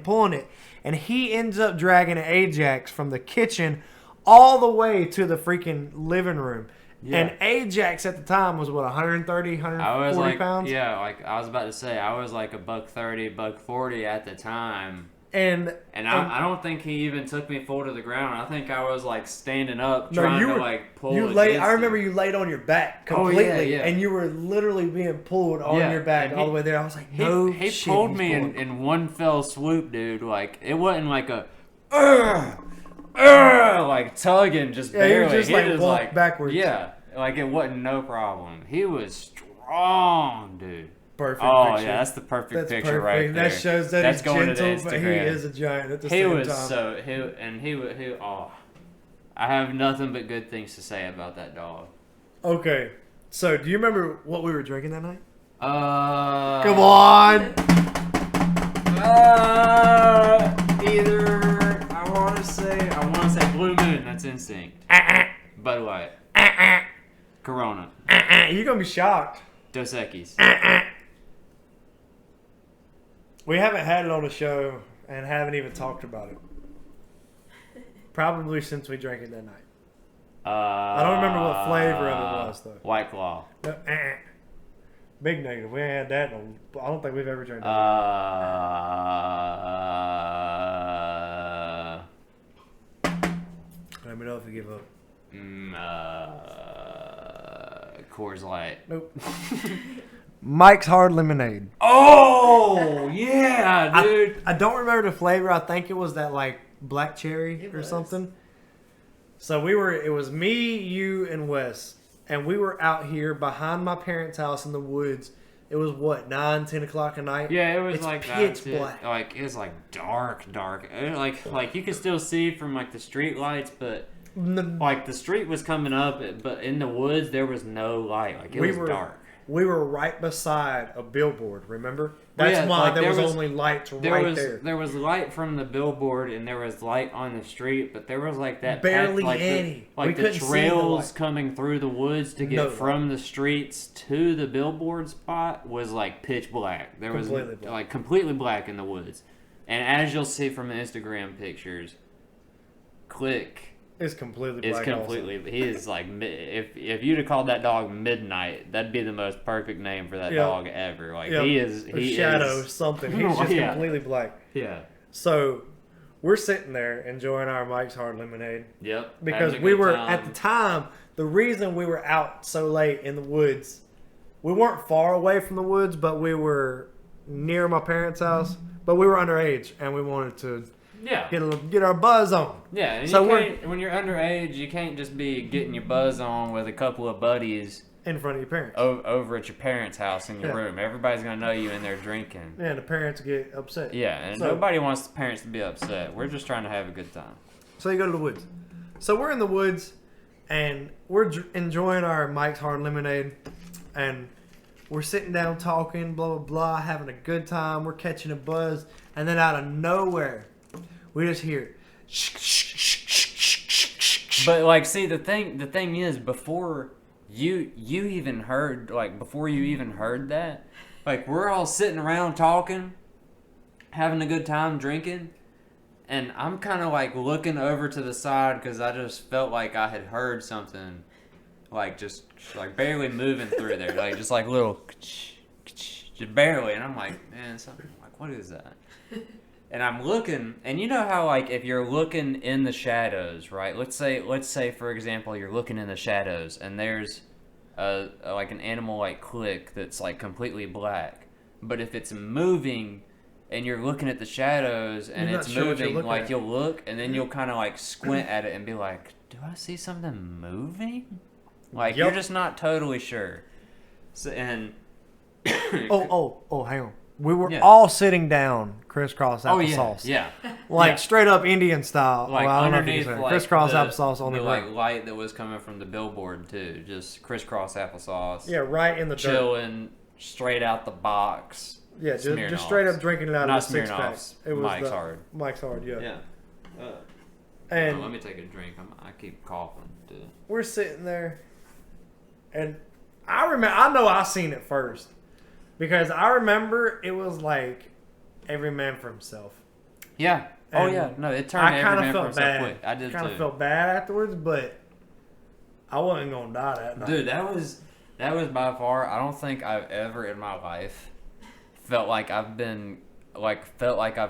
and he ends up dragging Ajax from the kitchen all the way to the freaking living room. Yeah. And Ajax at the time was, what, 130, 140 pounds? Yeah, like I was about to say, I was like $130, $140 at the time. And I don't think he even took me full to the ground. I think I was like standing up trying to like pull. I remember you laid on your back completely, and you were literally being pulled on your back all the way there. I was like, he pulled me in one fell swoop, dude. Like it wasn't like a like tugging just barely. He just walked backwards. Yeah, like it wasn't no problem. He was strong, dude. perfect Oh picture. yeah, that's the perfect That's picture perfect. right there. That shows that That's he's going to the gentle, but he Instagram. is a giant at the He same was time. so he oh, I have nothing but good things to say about that dog. Okay, so do you remember what we were drinking that night? Come Come on! Either I want to say Blue Moon. That's Instinct. Bud Light. Corona. You're gonna be shocked. Dos Equis. We haven't had it on the show and haven't even talked about it. Probably since we drank it that night. I don't remember what flavor of it was though. White Claw. No, Big negative. We ain't had that. I don't think we've ever drank that. Let me know if you give up. Coors Light. Nope. Mike's Hard Lemonade. Oh yeah, dude. I don't remember the flavor. I think it was that like black cherry or something. So it was me, you, and Wes, and we were out here behind my parents' house in the woods. It was what, 9, 10 o'clock at night? Yeah, it was it's like pitch that. black. Like it was like dark. Like you could still see from like the street lights, but like the street was coming up, but in the woods there was no light. Like it was dark. We were right beside a billboard, remember? Well, That's yeah, why like, there was only lights there. There was light from the billboard and there was light on the street, but there was like that barely like any. Like the trails coming through the woods to get from the streets to the billboard spot was like pitch black. There was like completely black in the woods. And as you'll see from the Instagram pictures, Click is completely black. He is like, if you'd have called that dog Midnight, that'd be the most perfect name for that dog ever. Like he is Shadow something. He's just completely black. Yeah. So we're sitting there enjoying our Mike's Hard Lemonade. Yep. Because we were at the time, the reason we were out so late in the woods, we weren't far away from the woods, but we were near my parents' house. But we were underage and we wanted to get our buzz on. Yeah, and so when you're underage, you can't just be getting your buzz on with a couple of buddies in front of your parents over at your parents' house in your room. Everybody's gonna know you in there drinking. Yeah, and the parents get upset. Yeah, and nobody wants the parents to be upset. We're just trying to have a good time. So you go to the woods. So we're in the woods, and we're enjoying our Mike's Hard Lemonade, and we're sitting down talking, blah, blah, blah, having a good time. We're catching a buzz, and then out of nowhere, we just hear But like, see, the thing is, before you even heard that, like, we're all sitting around talking, having a good time drinking, and I'm kind of like looking over to the side because I just felt like I had heard something, like just like barely moving through there, like just like little, just barely, and I'm like, man, something like, what is that? And I'm looking, and you know how, like, if you're looking in the shadows, right? Let's say for example, you're looking in the shadows, and there's like an animal like Click that's like completely black. But if it's moving, and you're looking at the shadows, and it's moving, like you'll look, and then you'll kind of like squint at it and be like, "Do I see something moving?" Like you're just not totally sure. So and hang on. We were all sitting down, crisscross applesauce. Yeah. Like straight up Indian style. Like underneath, like, crisscross applesauce on the like light that was coming from the billboard too. Just crisscross applesauce. Yeah, right in the chilling, straight out the box. Yeah, just straight up drinking it out of a six pack. It was Mike's Hard. Mike's Hard, yeah. Yeah. And let me take a drink. I keep coughing too. We're sitting there, and I know I seen it first. Because I remember it was like every man for himself. Yeah. And No, it turned every man for himself bad. quick. I did too. I kind of felt bad afterwards, but I wasn't gonna die that night. Dude, that was by far. I don't think I've ever in my life felt like I've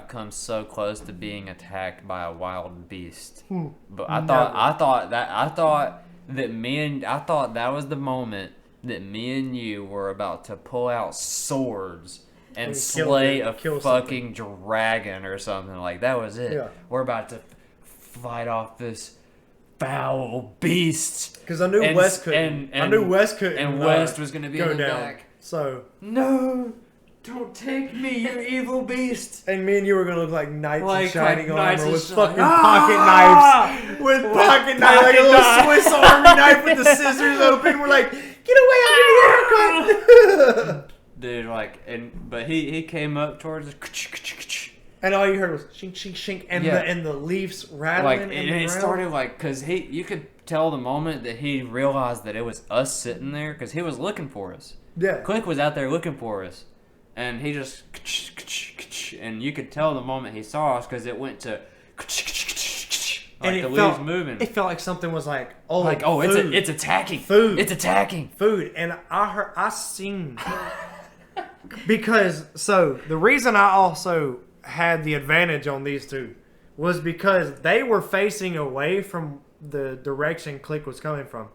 come so close to being attacked by a wild beast. But I thought that was the moment that me and you were about to pull out swords and slay a fucking dragon or something. Like, that was it. Yeah. We're about to fight off this foul beast. Because I knew Wes couldn't. And West was going to be in the back. So No, don't take me, you evil beast. and me and you were gonna look like knights in shining knights armor in with shi- fucking Ah! pocket knives, with pocket knives, like a little knife. Swiss Army knife with the scissors open. We're like, get away! I'm getting a haircut. Dude, but he came up towards us. And all you heard was shink, shink, shink, and the leaves rattling. Like, in and the it ground. started like, cause you could tell the moment that he realized that it was us sitting there, cause he was looking for us. Yeah. Click was out there looking for us, and he just, and you could tell the moment he saw us, cause it went to, like the leaves moving. It felt like something was like, food. It's attacking. Food. It's attacking. Food. And I seen because the reason I also had the advantage on these two was because they were facing away from the direction Click was coming from.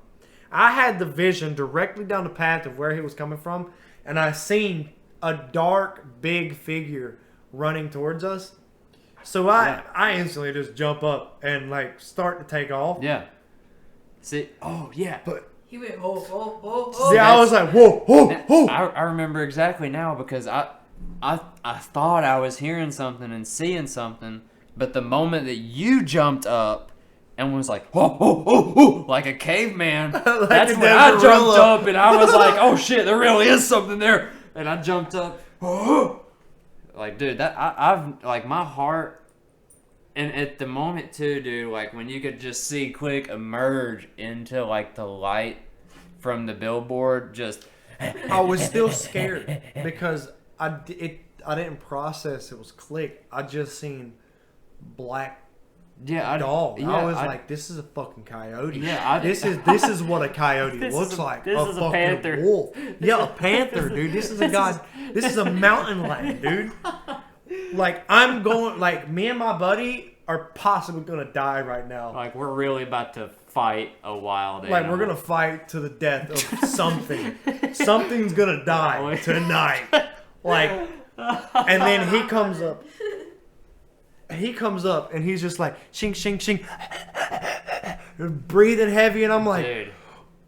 I had the vision directly down the path of where he was coming from, and I seen a dark, big figure running towards us. So I instantly just jump up and like start to take off. Yeah. See, But He went, oh. yeah, I was like, whoa, whoa. I remember exactly now because I thought I was hearing something and seeing something, but the moment that you jumped up and was like, oh, like a caveman, Like that's a when I desert jumped gorilla. up and I was like, oh shit, there really is something there, and I jumped up, like dude, I've like my heart. And at the moment too, dude, like when you could just see Click emerge into like the light from the billboard, just I was still scared because I didn't process it was Click. I just seen black dog. I was like, this is a fucking coyote. Yeah, this is what a coyote looks like. This is a fucking panther. wolf. Yeah, a panther, dude. This is a mountain lion, dude. Like I'm going, like me and my buddy are possibly gonna die right now. like we're really about to fight a wild animal. Like we're gonna fight to the death of something. Something's gonna die tonight. Like, and then he comes up. He comes up and he's just like shink, shink, shink, breathing heavy, and I'm like, dude,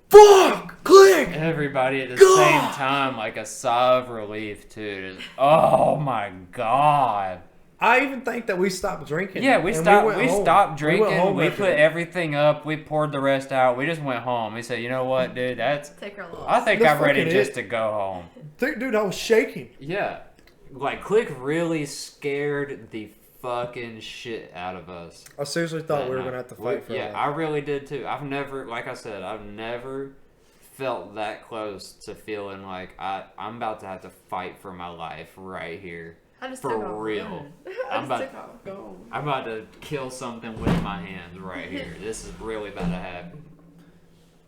fuck, Click. everybody at the God. same time, like a sigh of relief too. Just, oh my god. I even think that we stopped drinking. Yeah, we and stopped. went We home. stopped We went drinking. home We after put that. everything up. We poured the rest out. We just went home. We said, you know what, dude? Take her loss. I think That's I'm ready fucking just it. to go home. Dude, I was shaking. Yeah, like Click really scared the fucking shit out of us. I seriously thought that we were night. gonna have to fight for Yeah, it. I really did too. I've never, like I said, I've never felt that close to feeling like I'm about to have to fight for my life right here. I just For took off real. running. I'm about- took off going. I'm about to kill something with my hands right here. This is really about to happen.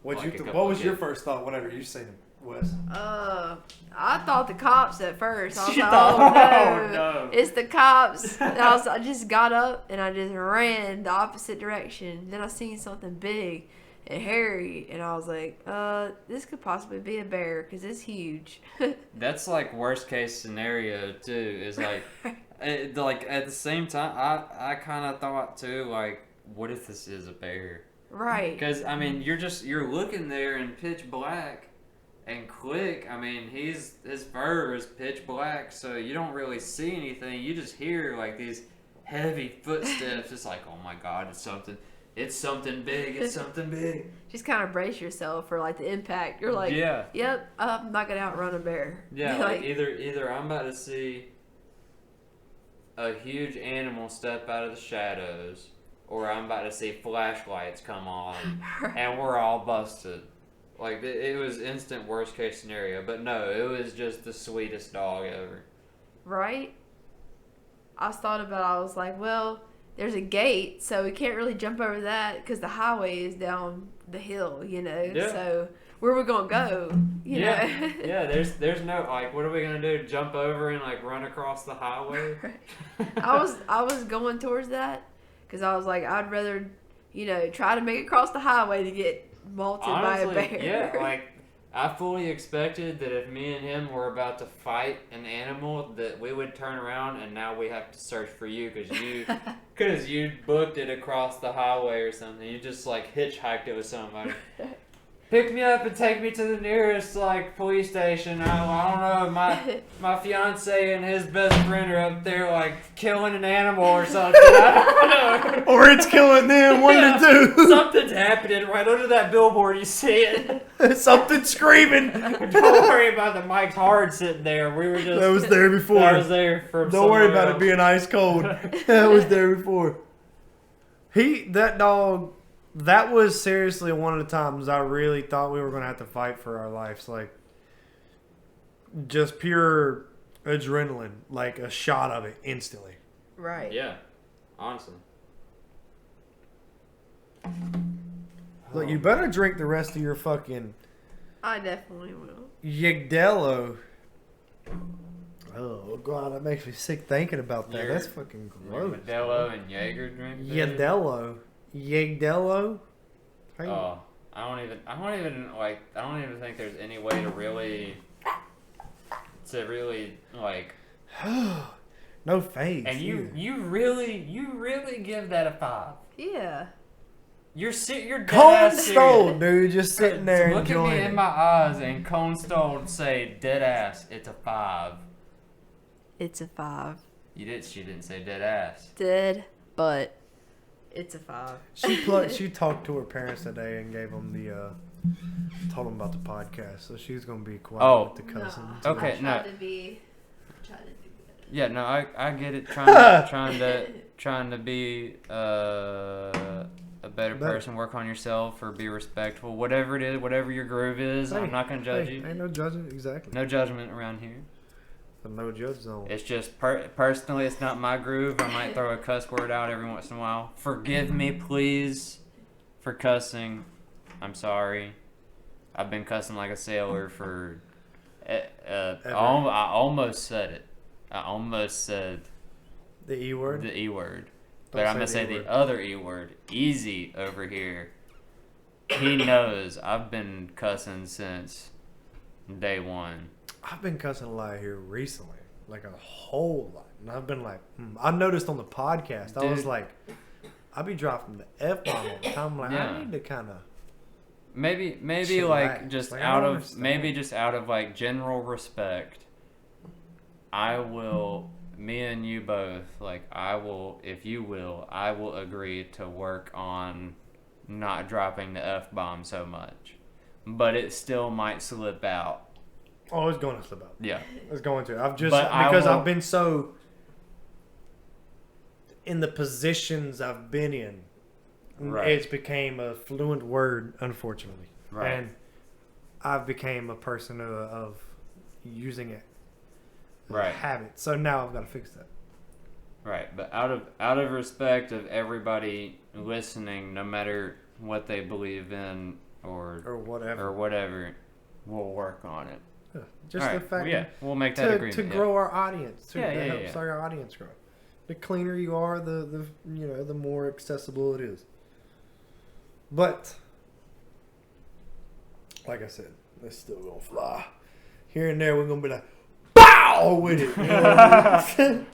Like a couple What was of your kids. first thought whenever you seen him, Wes? I thought the cops at first. I was You like, thought- oh oh, no, no. it's the cops. And I just got up and I just ran the opposite direction. Then I seen something big and hairy, and I was like, this could possibly be a bear because it's huge. That's like worst case scenario too. Is like, like at the same time, I kind of thought too, like, what if this is a bear? Right. Because I mean, you're looking there in pitch black, and Click. I mean, his fur is pitch black, so you don't really see anything. You just hear like these heavy footsteps. It's like, oh my god, it's something. It's something big. It's something big. Just kind of brace yourself for like the impact. You're like, Yeah. yep, I'm not gonna outrun a bear. Yeah, like either I'm about to see a huge animal step out of the shadows, or I'm about to see flashlights come on, and we're all busted. Like it was instant worst case scenario, but no, it was just the sweetest dog ever. Right? I thought about it, I was like, well, there's a gate, so we can't really jump over that because the highway is down the hill, you know. Yeah. So where we gonna go? You know? Yeah. There's no like, what are we gonna do? Jump over and like run across the highway? I was going towards that because I was like, I'd rather, try to make it across the highway to get molted Honestly, by a bear. yeah, like I fully expected that if me and him were about to fight an animal, that we would turn around and now we have to search for you because you booked it across the highway or something. You just like hitchhiked it with somebody. pick me up and take me to the nearest like police station. I don't know. My fiance and his best friend are up there like killing an animal or something. I don't know. Or it's killing them. One to two. Something's happening right under that billboard. You see it. Something screaming. Don't worry about the Mike's Hard sitting there. We were just. That was there before. That was there from. Don't worry about else. it being ice cold. That was there before. That dog. That was seriously one of the times I really thought we were going to have to fight for our lives. Like, just pure adrenaline. Like, a shot of it instantly. Right. Yeah. Honestly. Look, you better drink the rest of your fucking... I definitely will. Yagdello. Oh, God, that makes me sick thinking about that. That's fucking gross. Modelo and Jaeger drink. Yagdello. Yagdello? Oh, I don't even think there's any way to really like. No face. And you really give that a 5. Yeah. You're dead Cold ass stone, serious. dude, just sitting there Look at enjoying me it. in my eyes and Cone Stone say dead ass. It's a 5. It's a 5. She didn't say dead ass. Dead, but it's a 5. She talked to her parents today and gave them told them about the podcast, so she's gonna be quiet with the cussing. No, Okay, I tried to be good. Yeah, no, I get it. Trying to be a better person, work on yourself, or be respectful. Whatever it is, whatever your groove is, I'm not gonna judge you. Ain't no judging, exactly. No judgment around here. The no judge zone. It's just personally, it's not my groove. I might throw a cuss word out every once in a while. Forgive me, please, for cussing. I'm sorry. I've been cussing like a sailor for. I almost said it. I almost said The E word? the E word. Don't But I'm going to say say the the other E word. Easy over here. He knows I've been cussing since day one. I've been cussing a lot here recently. Like a whole lot. And I've been like, I noticed on the podcast, I was Dude. like, I be dropping the F-bomb all the time. I'm like, Yeah. I need to kind of... Maybe Chillax. like just Like, I out don't of understand. maybe just out of like general respect, I will, me and you both, like I will, if you will, I will agree to work on not dropping the F-bomb so much. But it still might slip out. Oh, it's going to slip out. Yeah. It's going to. I've just... But because I will- I've been so... In the positions I've been in, Right. it's became a fluent word, unfortunately. Right. And I've became a person of using it. Right. Habit. So now I've got to fix that. Right, but out of respect of everybody listening, no matter what they believe in or whatever. we'll work on it. Yeah. Just All the right, fact yeah, we'll make that agreement. to grow our audience. Yeah, It helps our audience grow. The cleaner you are, the more accessible it is. But like I said, it's still gonna fly. Here and there, we're gonna be like, "Bow!" with it. You know what I mean?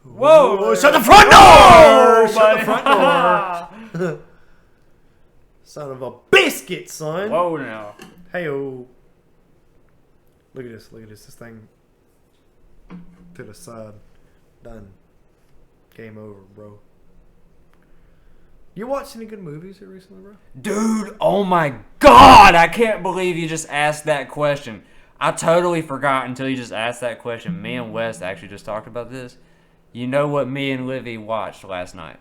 Whoa! Shut the front door! Shut the front door! Son of a biscuit, son. Whoa now. Hey-oh. Look at this. This thing to the side. Done. Game over, bro. You watched any good movies here recently, bro? Dude, oh my god, I can't believe you just asked that question. I totally forgot until you just asked that question. Me and Wes actually just talked about this. You know what me and Livy watched last night?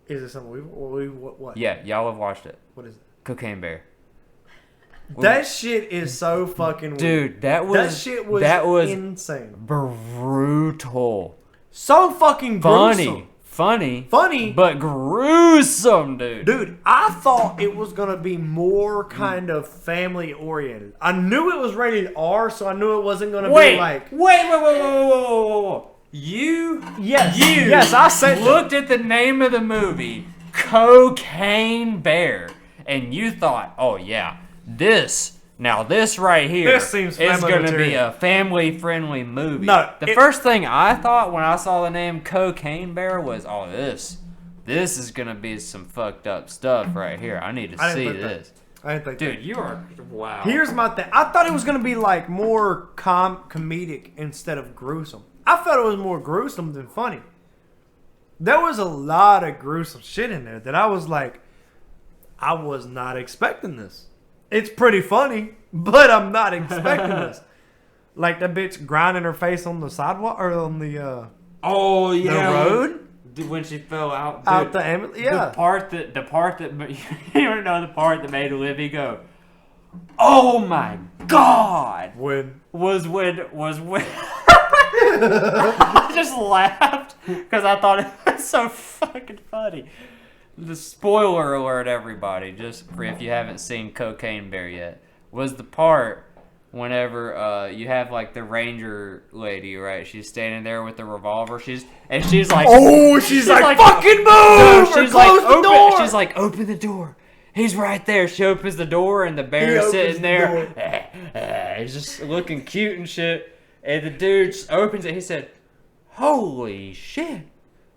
Is it something what? Yeah, y'all have watched it. What is it? Cocaine Bear. That shit is so fucking weird. Dude, that was insane. Brutal. So fucking gruesome. Funny, but gruesome, dude. Dude, I thought it was gonna be more kind of family oriented. I knew it was rated R, so I knew it wasn't gonna be like. Wait. Yes, I said looked at the name of the movie, Cocaine Bear, and you thought, oh yeah, this Now this right here This seems is family going to be material. a family-friendly movie. No, the first thing I thought when I saw the name Cocaine Bear was, oh, this is going to be some fucked up stuff right here. I need to see this. I didn't think Dude, you are, wow. Here's my thing. I thought it was going to be like more comedic instead of gruesome. I thought it was more gruesome than funny. There was a lot of gruesome shit in there that I was like, I was not expecting this. It's pretty funny, but I'm not expecting this. Like that bitch grinding her face on the sidewalk or on the oh yeah, the road when she fell out. Out the ambulance. Yeah, the part that you don't know the part that made Libby go, oh my god. when was when I just laughed because I thought it was so fucking funny. The spoiler alert, everybody, just for if you haven't seen Cocaine Bear yet, was the part whenever you have like the ranger lady, right? She's standing there with the revolver. She's like, oh, she's like fucking move! No, she's or like, close the open, door. she's like, open the door. He's right there. She opens the door, and the bear's sitting there. He's just looking cute and shit. And the dude opens it. He said, holy shit,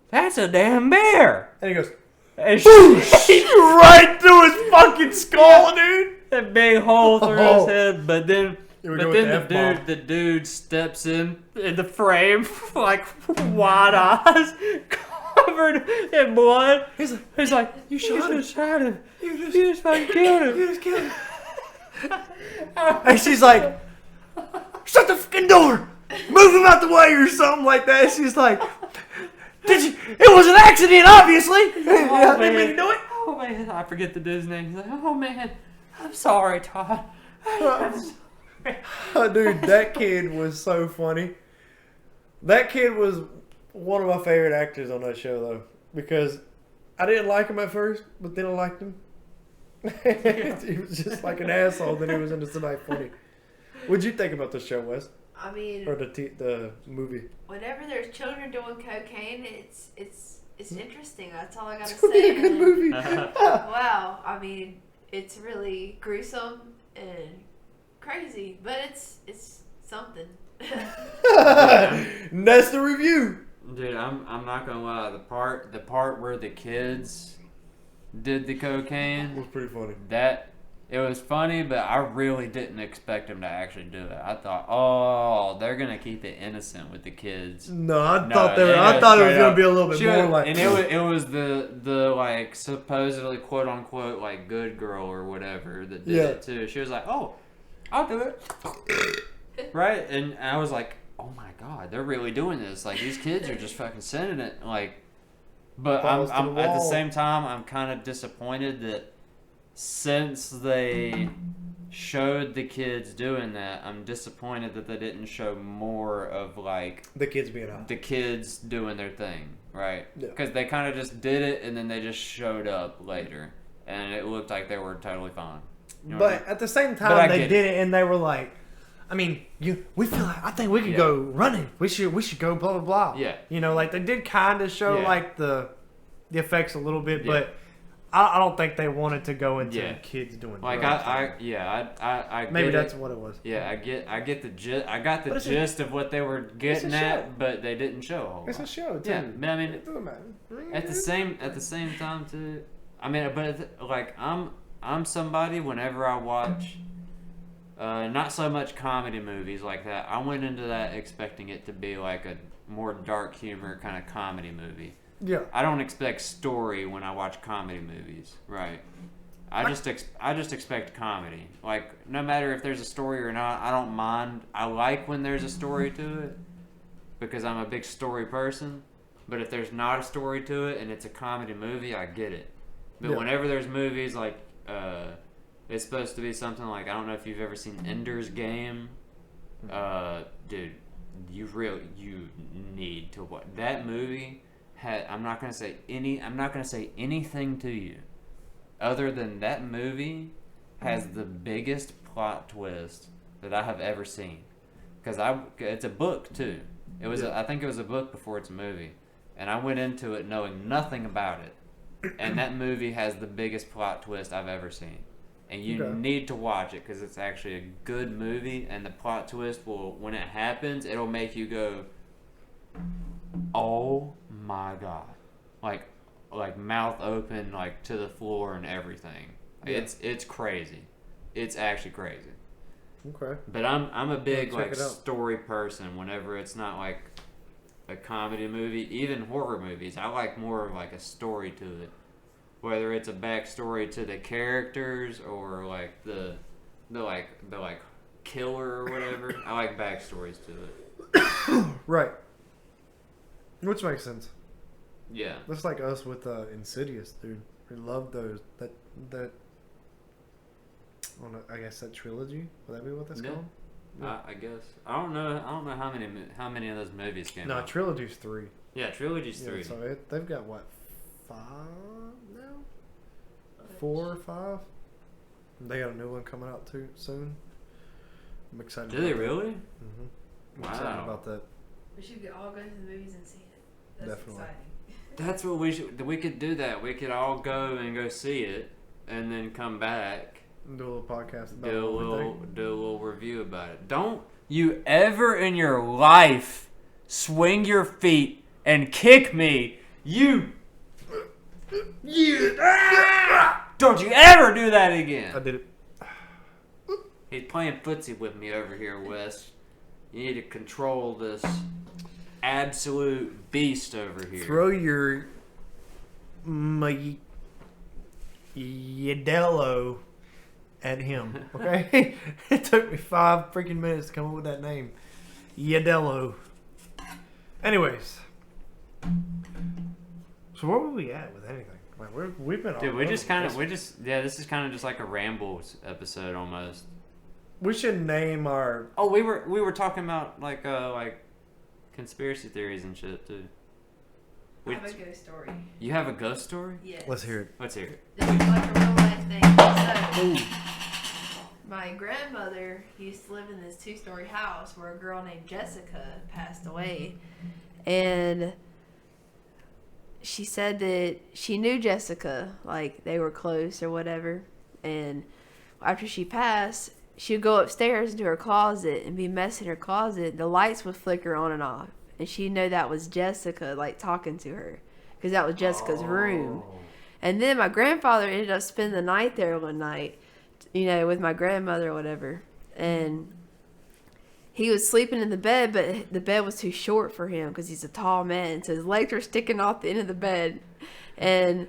that's a damn bear. And he goes, And right through his fucking skull, dude. that big hole through his head. But then, the the dude steps in the frame, like wide eyes, covered in blood. He's like, you shot him. You just fucking killed him. You just killed him. And she's like, shut the fucking door. Move him out the way or something like that. She's like, it was an accident, obviously. I didn't mean to do it. Oh man, I forget the dude's name. He's like, oh man, I'm sorry, Todd. Dude, that kid was so funny. That kid was one of my favorite actors on that show, though, because I didn't like him at first, but then I liked him. He was just like an asshole. Then he was into somebody funny. What'd you think about the show, Wes? I mean, Or the movie? whenever there's children doing cocaine, it's interesting. That's all I gotta It's gonna be say. a good movie. Wow, I mean, it's really gruesome and crazy, but it's something. That's the review. Dude, I'm not gonna lie. The part where the kids did the cocaine It was pretty funny. That it was funny, but I really didn't expect him to actually do it. I thought, oh, they're gonna keep it innocent with the kids. No, I thought it was gonna be a little bit more like. And it was the like supposedly quote unquote like good girl or whatever that did it too. She was like, oh, I'll do it, right? And I was like, oh my god, they're really doing this. Like these kids are just fucking sending it. Like, but I'm at the same time I'm kind of disappointed that since they showed the kids doing that, I'm disappointed that they didn't show more of like the kids being out. The kids doing their thing, right? Yeah. Because they kind of just did it and then they just showed up later, and it looked like they were totally fine. You know what I mean? But at the same time, they did it and they were like, I mean, we feel like I think we could go running. We should go blah blah blah. Yeah. You know, like they did kind of show like the effects a little bit, but I don't think they wanted to go into kids doing like drugs. I maybe get that's what it was. Yeah, I get the gist. I got the gist of what they were getting at, but they didn't show a whole lot. It's a show, too. Yeah, but I mean, it doesn't matter. At the same time too. I mean, but like I'm somebody whenever I watch. Not so much comedy movies like that. I went into that expecting it to be like a more dark humor kind of comedy movie. Yeah. I don't expect story when I watch comedy movies, right? I just expect comedy. Like no matter if there's a story or not, I don't mind. I like when there's a story to it because I'm a big story person. But if there's not a story to it and it's a comedy movie, I get it. But whenever there's movies like it's supposed to be something like, I don't know if you've ever seen Ender's Game. Dude, you need to watch that movie. I'm not gonna say anything to you other than that movie has the biggest plot twist that I have ever seen. Because it's a book too. It was I think it was a book before it's a movie, and I went into it knowing nothing about it. And that movie has the biggest plot twist I've ever seen. and you need to watch it because it's actually a good movie, and the plot twist will, when it happens, it'll make you go, "Oh my god!" Like mouth open, like to the floor and everything. Yeah. It's crazy. It's actually crazy. Okay. But I'm a big like story person. Whenever it's not like a comedy movie, even horror movies, I like more of like a story to it. Whether it's a backstory to the characters or like the killer or whatever, I like backstories to it. Right. Which makes sense. Yeah. That's like us with Insidious, dude. We love those. That I guess that trilogy. Would that be what that's called? Yeah. I guess. I don't know how many of those movies came out. No, trilogy's 3. Yeah, trilogy's 3. So they've got what, 5 now? 4 or 5? They got a new one coming out too soon. I'm excited. Do they really? Mm-hmm. Wow. I'm excited about that. We should all go to the movies and see it. That's Definitely. exciting. That's what we should. We could do that. We could all go see it, and then come back. Do a little podcast about do a little review about it. Don't you ever in your life swing your feet and kick me. You. Don't you ever do that again. I did it. He's playing footsie with me over here, Wes. You need to control this absolute beast over here. Throw your Yadello at him, okay? It took me 5 freaking minutes to come up with that name. Yadello. Anyways. So where were we at with anything? Like we've been. Dude, this is kind of just like a rambles episode almost. We should name our. Oh, we were talking about like conspiracy theories and shit too. I have a ghost story. You have a ghost story? Yes. Let's hear it. Let's hear it. This is like a real life thing. So, my grandmother used to live in this 2-story house where a girl named Jessica passed away, and she said that she knew Jessica, like they were close or whatever, and after she passed, she would go upstairs into her closet and be messing in her closet. The lights would flicker on and off, and she'd know that was Jessica, like talking to her, because that was Jessica's room. And then my grandfather ended up spending the night there one night, with my grandmother or whatever, and he was sleeping in the bed, but the bed was too short for him because he's a tall man, so his legs were sticking off the end of the bed. And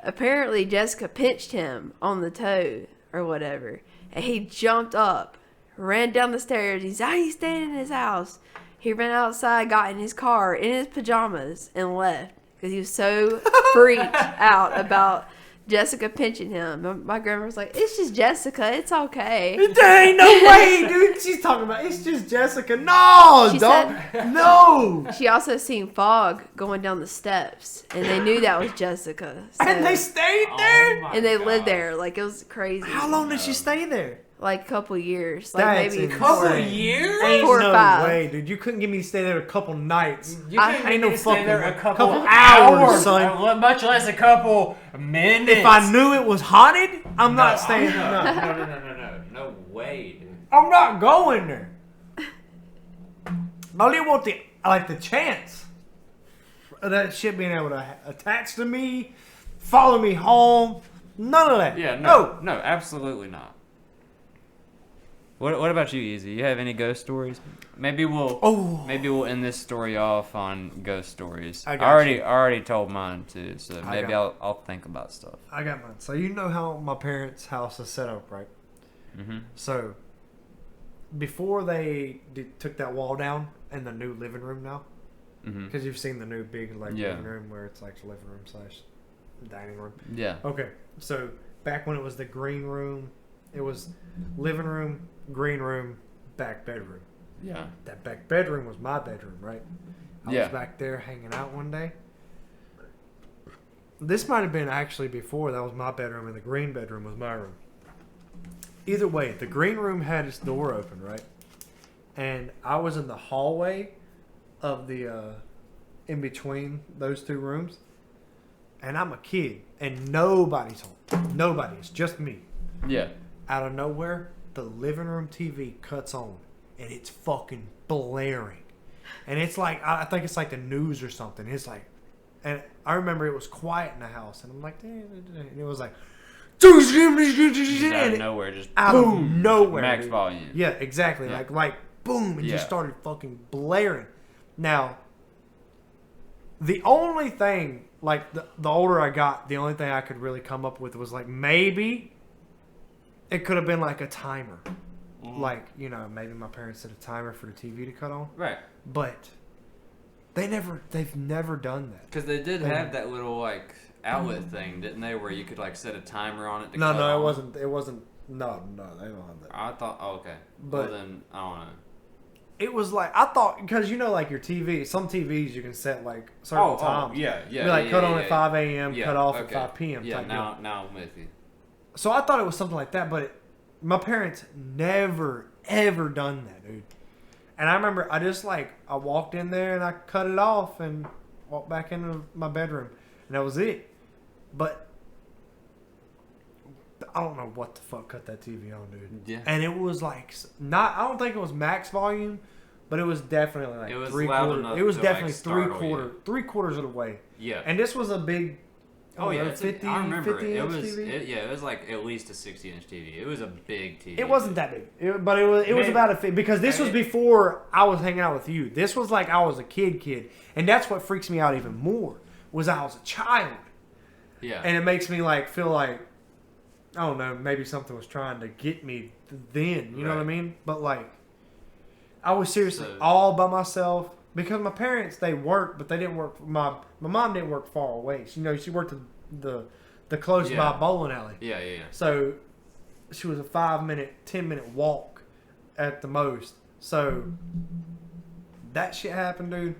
apparently Jessica pinched him on the toe or whatever, and he jumped up, ran down the stairs. He's staying in his house. He ran outside, got in his car in his pajamas, and left because he was so freaked out about Jessica pinching him. My grandma was like, "It's just Jessica. It's okay." There ain't no way, dude. She's talking about it's just Jessica. No, no. She also seen fog going down the steps, and they knew that was Jessica. So, and they stayed there? And they lived there. Like, it was crazy. How long did she stay there? Like a couple years. Like That's maybe insane. Couple years? Ain't 4 or no 5. way, dude. You couldn't get me to stay there a couple nights. You ain't no stay there fucking a couple hours, son. Much less a couple minutes. If I knew it was haunted, I'm not staying. No way, dude. I'm not going there. I don't even want the chance of that shit being able to attach to me, follow me home. None of that. Yeah, no, absolutely not. What about you, Easy? You have any ghost stories? Maybe we'll end this story off on ghost stories. I already told mine too, so maybe I'll think about stuff. I got mine. So you know how my parents' house is set up, right? Mm-hmm. So before they took that wall down in the new living room now, because you've seen the new big living room where it's like the living room / dining room. Yeah. Okay. So back when it was the green room, it was living room, green room, back bedroom. Yeah. That back bedroom was my bedroom, right? I was back there hanging out one day. This might have been actually before that was my bedroom, and the green bedroom was my room. Either way, the green room had its door open, right? And I was in the hallway of the in between those 2 rooms, and I'm a kid, and nobody's home. Nobody. It's just me. Yeah. out of nowhere, the living room TV cuts on, and it's fucking blaring. And it's like, I think it's like the news or something. It's like, and I remember it was quiet in the house, and I'm like, and it was like, Just out of nowhere, just out boom, of nowhere, max dude. volume. Yeah, exactly. Yeah. Like boom, and just started fucking blaring. Now, the only thing, like the older I got, the only thing I could really come up with was like maybe it could have been like a timer. Mm-hmm. Like, you know, maybe my parents set a timer for the TV to cut on. Right. But they've never done that. Because they did have that little like outlet thing, didn't they, where you could like set a timer on it to cut No, on? it wasn't. No, they don't have that. I thought, oh, okay. But well, then I don't know. It was like, I thought, because you know, like your TV, some TVs you can set like certain times. Yeah. Be like cut on at 5 a.m., cut off at 5 p.m. Yeah, type now deal. I'm with you. So I thought it was something like that, but my parents never, ever done that, dude. And I remember I walked in there and I cut it off and walked back into my bedroom. And that was it. But I don't know what the fuck cut that TV on, dude. Yeah. And it was like, I don't think it was max volume, but it was definitely like It was three loud quarters. enough It was to, definitely like, startle three quarters of the way. Yeah. And this was a big, Oh yeah, 50, I remember 50 it. inch Was TV? it was like at least a 60-inch TV. It was a big TV. It wasn't that big, but it was about because this was before I was hanging out with you. This was like I was a kid, and that's what freaks me out even more was I was a child. Yeah. And it makes me like feel like, I don't know, maybe something was trying to get me then. You know what I mean? But like, I was seriously all by myself. Because my parents, they worked, but they didn't work. My mom didn't work far away. She worked the close by bowling alley. Yeah. So she was a 10-minute walk at the most. So that shit happened, dude.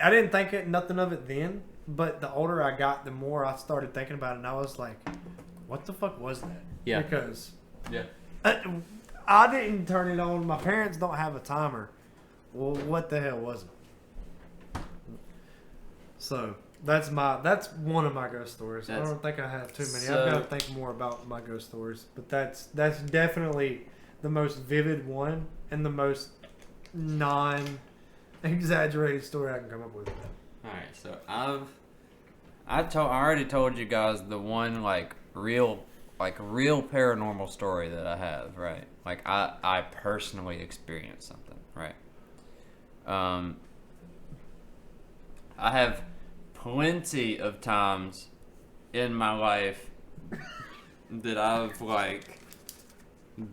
I didn't think nothing of it then, but the older I got, the more I started thinking about it, and I was like, what the fuck was that? Yeah. Because Yeah. I didn't turn it on. My parents don't have a timer. Well, what the hell was it? So that's one of my ghost stories. I don't think I have too many. I've got to think more about my ghost stories, but that's definitely the most vivid one and the most non-exaggerated story I can come up with. All right, so I already told you guys the one real paranormal story that I have, right? Like I personally experienced something, right? I have plenty of times in my life that I've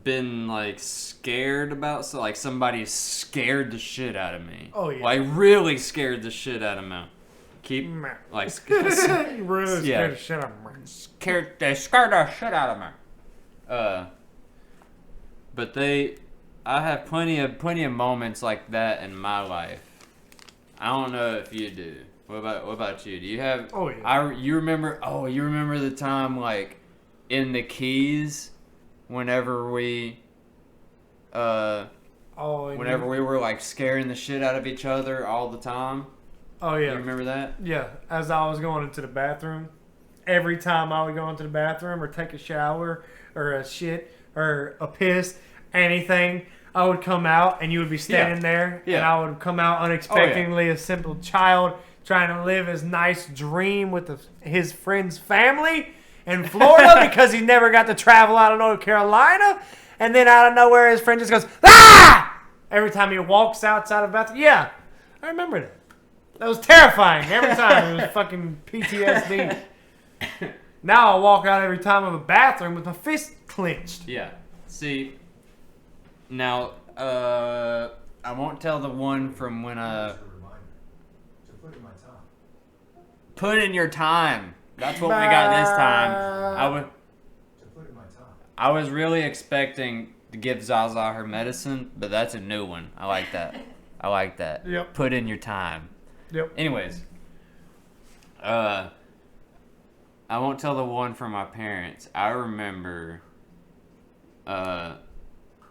been scared about, so somebody scared the shit out of me. Oh yeah. Really scared the shit out of me. Really scared the shit out of me. Scared the shit out of me. But I have plenty of moments like that in my life. I don't know if you do. What about you? Do you have? Oh yeah. You remember the time in the Keys, whenever we whenever we were scaring the shit out of each other all the time. Oh yeah. You remember that? Yeah. As I was going into the bathroom, every time I would go into the bathroom or take a shower or a shit or a piss, anything, I would come out and you would be standing there, and I would come out unexpectedly, a simple child trying to live his nice dream with his friend's family in Florida because he never got to travel out of North Carolina, and then out of nowhere his friend just goes, ah! Every time he walks outside of the bathroom. Yeah, I remember that. That was terrifying every time. It was fucking PTSD. Now I walk out every time of a bathroom with my fist clenched. Yeah. See, now, I won't tell the one from when put in your time. That's what we got this time. I was really expecting to give Zaza her medicine, but that's a new one. I like that. Yep. Put in your time. Yep. Anyways, I won't tell the one from my parents. I remember,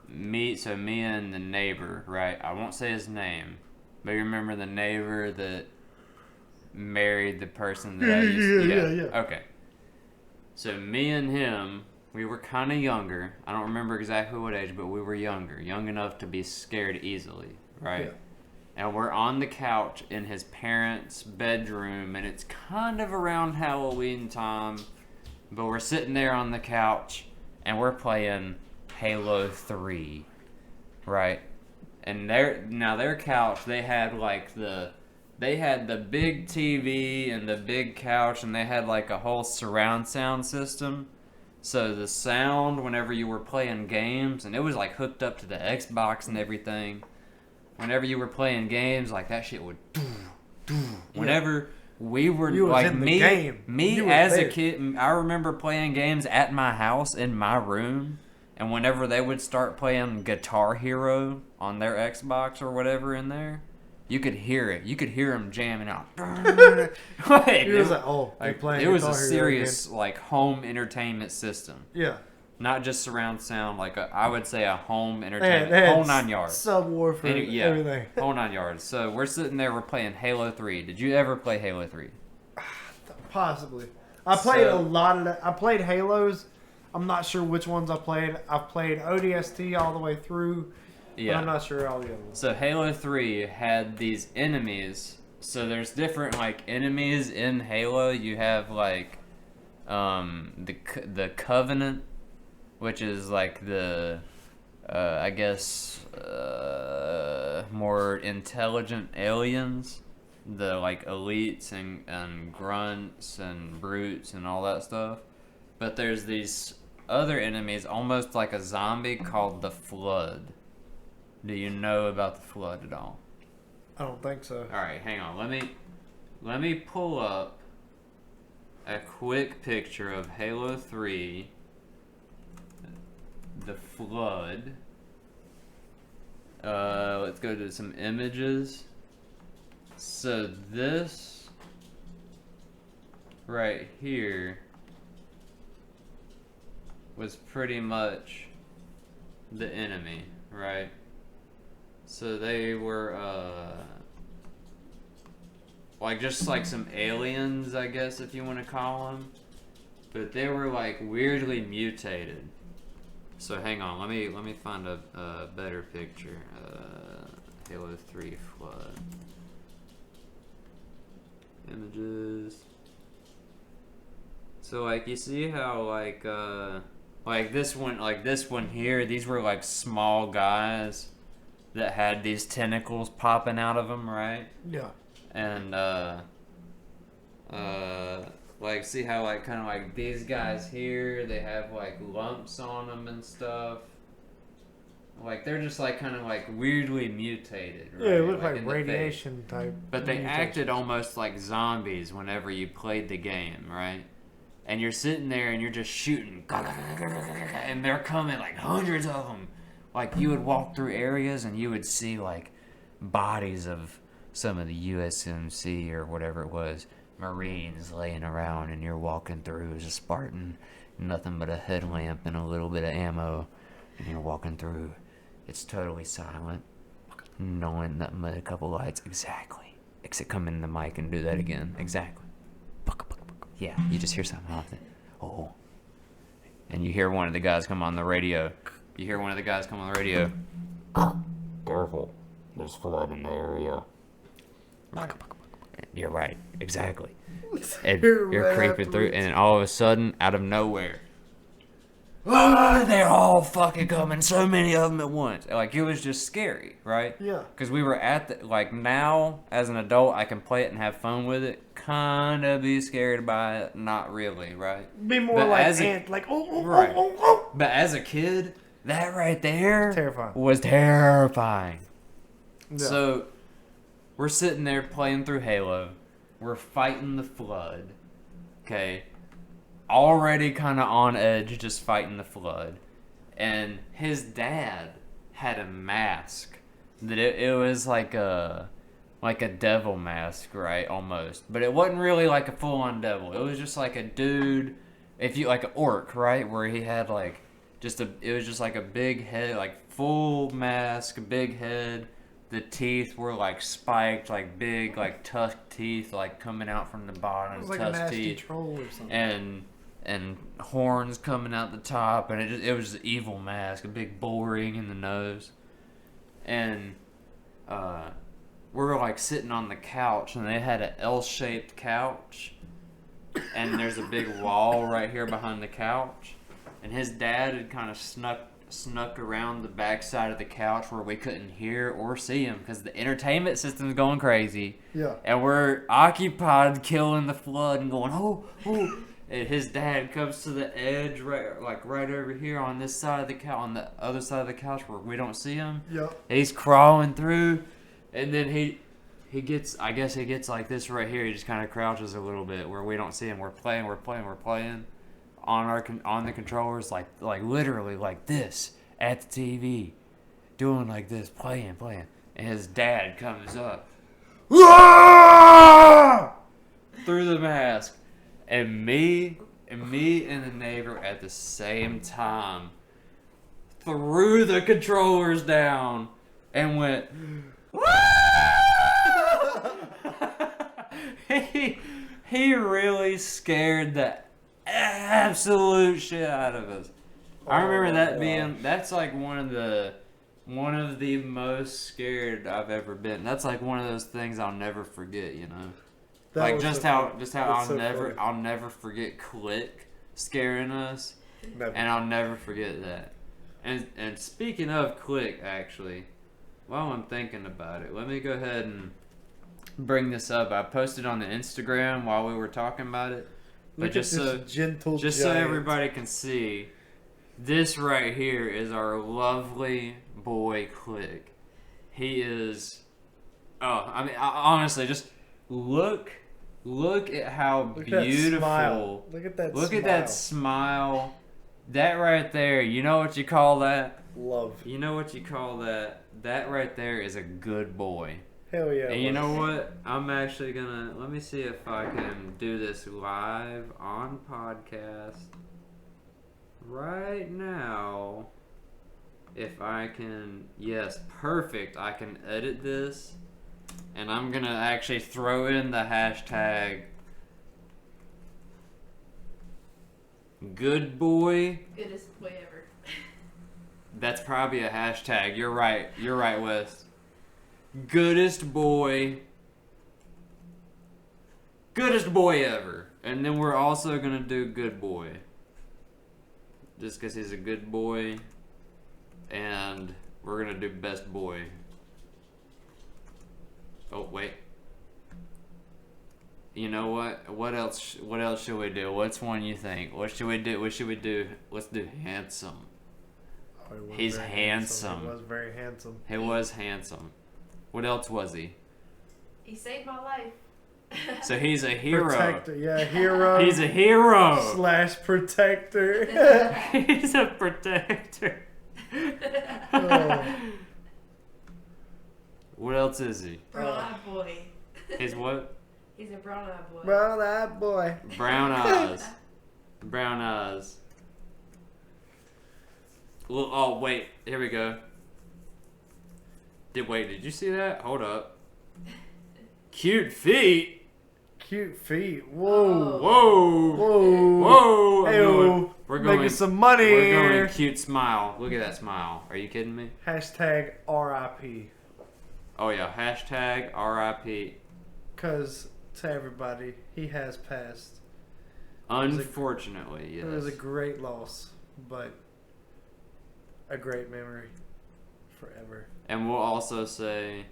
me and the neighbor, right? I won't say his name, but you remember the neighbor that married the person that I used to... Yeah. Okay. So me and him We were kind of younger. I don't remember exactly what age, but we were younger. Young enough to be scared easily, right? Yeah. And we're on the couch in his parents' bedroom, and it's kind of around Halloween time. But we're sitting there on the couch, and we're playing Halo 3, right? And their couch, they had like the big TV and the big couch, and they had like a whole surround sound system. So the sound whenever you were playing games, and it was like hooked up to the Xbox and everything. Whenever you were playing games, like that shit would whenever we were You was like in the me game. me You was as there. a kid, I remember playing games at my house in my room, and whenever they would start playing Guitar Hero on their Xbox or whatever in there, you could hear it. You could hear them jamming out. Like, He was like, oh, they playing it was a Guitar Hero serious like home entertainment system. again. Not just surround sound, like I would say a home Yeah. entertainment, They had whole 9 yards. subwoofer, Yeah, everything. whole 9 yards. So we're sitting there, we're playing Halo 3. Did you ever play Halo 3? Possibly. I played So- a lot of that. I played Halos. I'm not sure which ones I played. I've played ODST all the way through. But I'm not sure all the other ones. So Halo 3 had these enemies. So there's different like enemies in Halo. You have like the Covenant, which is like the I guess more intelligent aliens, the like elites and grunts and brutes and all that stuff. But there's these other enemies, almost like a zombie, called the Flood. Do you know about the Flood at all? I don't think so. All right, hang on. Let me pull up a quick picture of Halo 3, the Flood. Let's go to some images. So this right here was pretty much the enemy, right? So they were like just like some aliens, I guess, if you want to call them, but they were like weirdly mutated. So hang on, let me find a better picture. Halo 3 Flood images. So like you see how like this one here, these were like small guys that had these tentacles popping out of them, right? Yeah. And like see how like kind of like these guys here, they have like lumps on them and stuff. Like they're just like kind of like weirdly mutated, right? Yeah, it looked in like the face. radiation type. But they mutation. acted almost like zombies whenever you played the game, right? And you're sitting there and you're just shooting, and they're coming like hundreds of them. Like you would walk through areas and you would see like bodies of some of the USMC or whatever it was, Marines laying around, and you're walking through as a Spartan, nothing but a headlamp and a little bit of ammo, and you're walking through. It's totally silent, knowing nothing but a couple lights. Exactly. Except come in the mic and do that again. Exactly. Yeah, you just hear something off it. Oh. And you hear one of the guys come on the radio. Careful. There's flood in the area. You're right. Exactly. And you're creeping through, and all of a sudden, out of nowhere, they're all fucking coming. So many of them at once. Like, it was just scary, right? Yeah. Because we were at the, like, now, as an adult, I can play it and have fun with it. Kind of be scared by it. Not really, right? Be more But like as a- ant, like Right. oh. But as a kid, that right there Terrifying. was terrifying. Yeah. So, we're sitting there playing through Halo. We're fighting the Flood. Okay. Already kind of on edge, just fighting the Flood. And his dad had a mask that it was like a devil mask, right? Almost. But it wasn't really like a full-on devil. It was just like a dude, if you like an orc, right? Where he had like it was just like a big head, like full mask, big head. The teeth were like spiked, like big, like tusk teeth, like coming out from the bottom. It was like tusk a nasty teeth. troll or something. and horns coming out the top, and it was an evil mask, a big bull ring in the nose, and we were like sitting on the couch, and they had an L-shaped couch, and there's a big wall right here behind the couch, and his dad had kind of snuck around the back side of the couch where we couldn't hear or see him because the entertainment system's going crazy. Yeah. And we're occupied killing the flood and going, oh. And his dad comes to the edge, right over here on this side of the couch, on the other side of the couch where we don't see him. Yeah. He's crawling through, and then he gets like this right here. He just kind of crouches a little bit where we don't see him. We're playing on the controllers, like literally like this at the TV, doing like this, playing. And his dad comes up through the mask. And me and the neighbor at the same time threw the controllers down and went, he really scared the absolute shit out of us. I remember that's like one of the most scared I've ever been. That's like one of those things I'll never forget, you know. Like I'll never forget Click scaring us, and I'll never forget that. And speaking of Click, actually, while I'm thinking about it, let me go ahead and bring this up. I posted on the Instagram while we were talking about it, but just so everybody can see, this right here is our lovely boy Click. He is. Oh, I mean, honestly, just look at how beautiful. Look at that smile. Look at that smile. That right there, you know what you call that? Love. You know what you call that? That right there is a good boy. Hell yeah. And you know what? I'm actually gonna, let me see if I can do this live on podcast right now. If I can, yes, perfect. I can edit this. And I'm going to actually throw in the hashtag good boy. Goodest boy ever. That's probably a hashtag. You're right, Wes. Goodest boy. Goodest boy ever. And then we're also going to do good boy. Just because he's a good boy. And we're going to do best boy. Oh, wait. You know what? What else should we do? What's one you think? What should we do? Let's do handsome. Oh, he's handsome. He was very handsome. He was handsome. What else was he? He saved my life. So he's a hero. Protector, yeah, hero. He's a hero. / protector. He's a protector. Oh. What else is he? Brown-eyed boy. He's what? He's a brown-eyed boy. Brown-eyed boy. Brown eyes. Brown eyes. Well, oh, wait. Here we go. Did you see that? Hold up. Cute feet. Cute feet. Whoa. Whoa. Whoa. Whoa. Hey, we're making some money We're here. going cute smile. Look at that smile. Are you kidding me? Hashtag RIP. Oh, yeah. Hashtag RIP. Because to everybody, he has passed. Unfortunately, yes. It was a great loss, but a great memory forever. And we'll also say...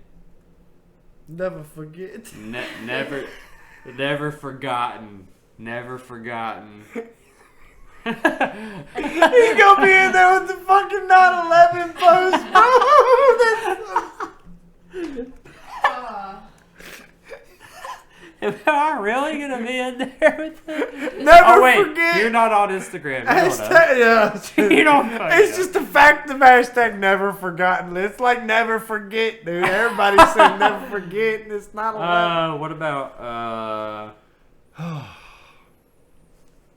Never forget. Never forgotten. Never forgotten. He's gonna be in there with the fucking 9/11 post, bro. Am I really gonna be in there with it? Never forget. You're not on Instagram. You Hashtag, yeah. You don't. It's just the fact of hashtag never forgotten. It's like never forget, dude. Everybody said never forget, and it's not allowed. What about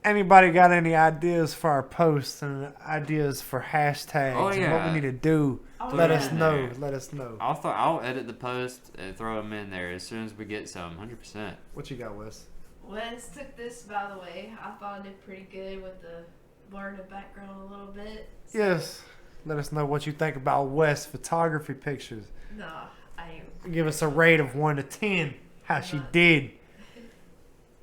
Anybody got any ideas for our posts and ideas for hashtags Oh, and yeah. what we need to do? Let us know. Let us know. I'll edit the post and throw them in there as soon as we get some. 100%. What you got, Wes? Wes took this, by the way. I thought I did pretty good with the blurring the background a little bit. So. Yes. Let us know what you think about Wes photography pictures. Nah, I ain't. Give us a rate of 1 to 10. How she did.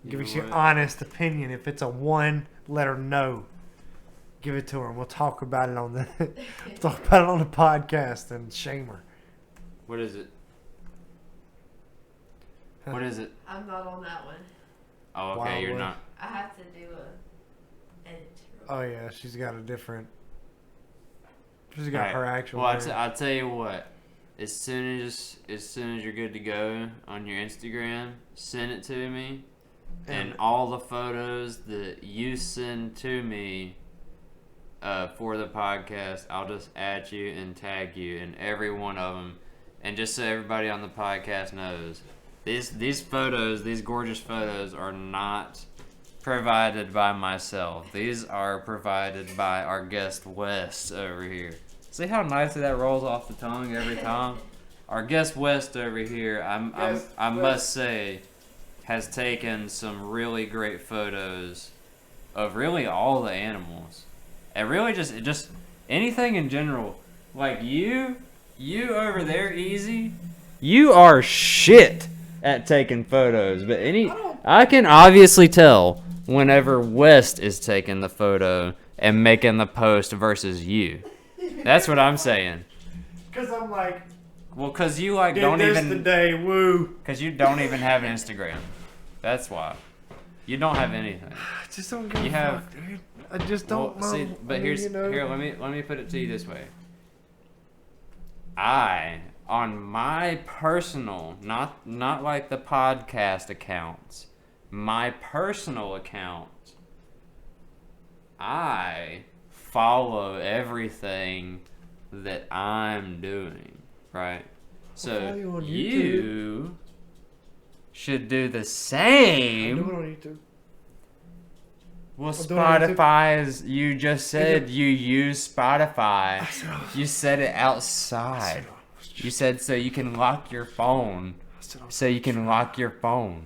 Give us your honest opinion. If it's a 1, let her know. Give it to her, and we'll talk about it on the podcast and shame her. What is it? What is it? I'm not on that one. Oh, okay, Wildwood. you're not. I have to do a edit. Oh yeah, she's got a different. She's got her actual. Well, I'll tell you what. As soon as you're good to go on your Instagram, send it to me, and all the photos that you send to me for the podcast, I'll just add you and tag you in every one of them, and just so everybody on the podcast knows, these photos, these gorgeous photos, are not provided by myself. These are provided by our guest West over here. See how nicely that rolls off the tongue every time? Our guest West over here, I must say, has taken some really great photos of really all the animals. And really just anything in general. Like you over there, Easy, you are shit at taking photos. But I can obviously tell whenever West is taking the photo and making the post versus you. That's what I'm saying. Because I'm like. Well, because you like don't even. Today, woo. Because you don't even have an Instagram. That's why. You don't have anything. I just don't give a fuck, dude. I just don't know. See, but here, let me put it to you this way. I, on my personal, not like the podcast accounts, my personal account, I follow everything that I'm doing, right? So you should do the same. I'm doing it on YouTube. Well, Spotify is, you just said you use Spotify. You said it outside. You said so you can lock your phone. So you can lock your phone.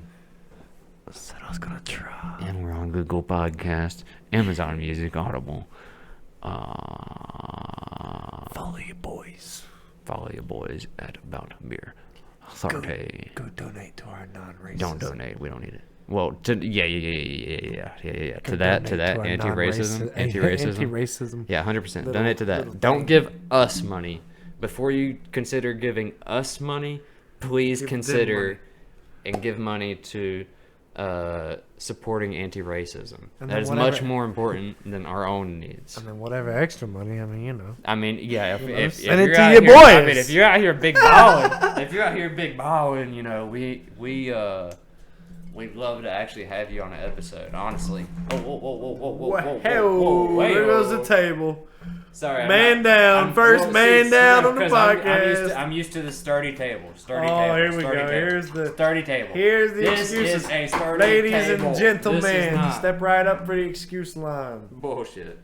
I said I was going to try. And we're on Google Podcast, Amazon Music, Audible. Follow your boys. Follow your boys at Bout Beer. Sorry. Go donate to our non-racist. Don't donate. We don't need it. Well, yeah. To that anti-racism. Anti-racism. Yeah, 100%. Donate to that. Don't give us money. Before you consider giving us money, please consider and give money to supporting anti-racism. That is much more important than our own needs. And then whatever extra money, I mean, you know. I mean, yeah. If send it you're to out your here, boys. I mean, if you're out here big balling, you know, we'd love to actually have you on an episode, honestly. Whoa, there goes the table. Sorry, man down on the podcast. I'm used to the sturdy table. Here we go. Here's the sturdy table. Here's the this excuses. Is a sturdy Ladies table. and gentlemen, step right up for the excuse line. Bullshit.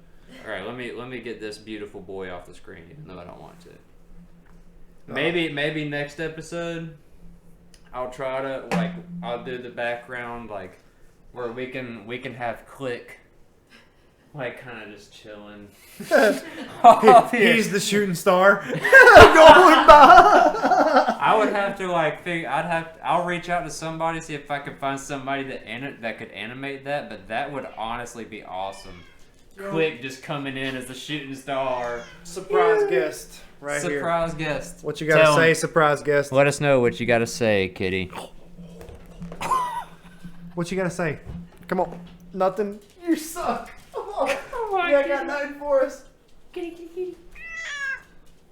All right, let me get this beautiful boy off the screen, even though I don't want to. Maybe next episode, I'll try to I'll do the background where we can have Click. Kind of just chilling. He's the shooting star. Going by. I would have to I'll reach out to somebody, see if I can find somebody that could animate that. But that would honestly be awesome. Click just coming in as the shooting star. Surprise guest, right here. Surprise guest. What you gotta say, surprise guest? Let us know what you gotta say, kitty. What you gotta say? Come on. Nothing. You suck. Oh my I got nothing for us. Kitty.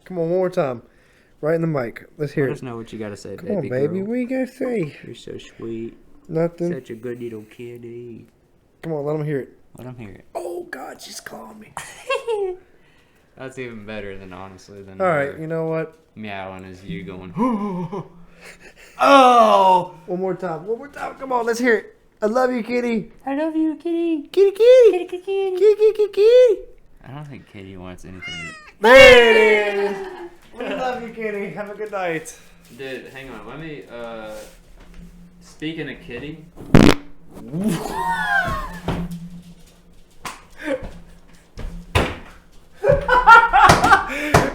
Come on, one more time. Right in the mic. Let's hear it. Let us know what you gotta say, Come on, baby. girl. What you gotta say? You're so sweet. Nothing. Such a good little kitty. Come on, let them hear it. Let them hear it. Oh, God, she's calling me. That's even better than honestly than. All right, you know what? Meowing is you going. Oh! One more time. Come on, let's hear it. I love you, kitty. I love you, kitty. Kitty. I don't think Kitty wants anything. There it is. We love you, kitty. Have a good night. Dude, hang on. Let me. Speaking of Kitty,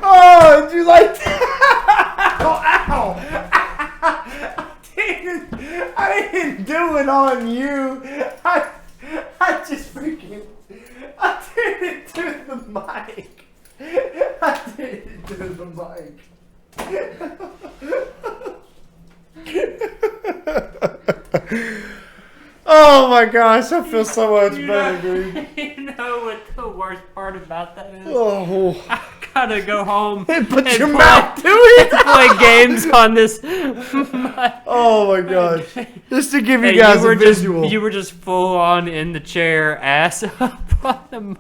Oh, did you like that? Ow! I didn't do it on you. I just freaking. I did it to the mic. I did it to the mic. Oh my gosh, I feel so much better, dude. You know what the worst part about that is? Oh. I gotta go home And put and your play, mouth to it. play games on this. Oh my gosh. Just to give you Hey, guys you were a visual. you were just full on in the chair, ass up on the.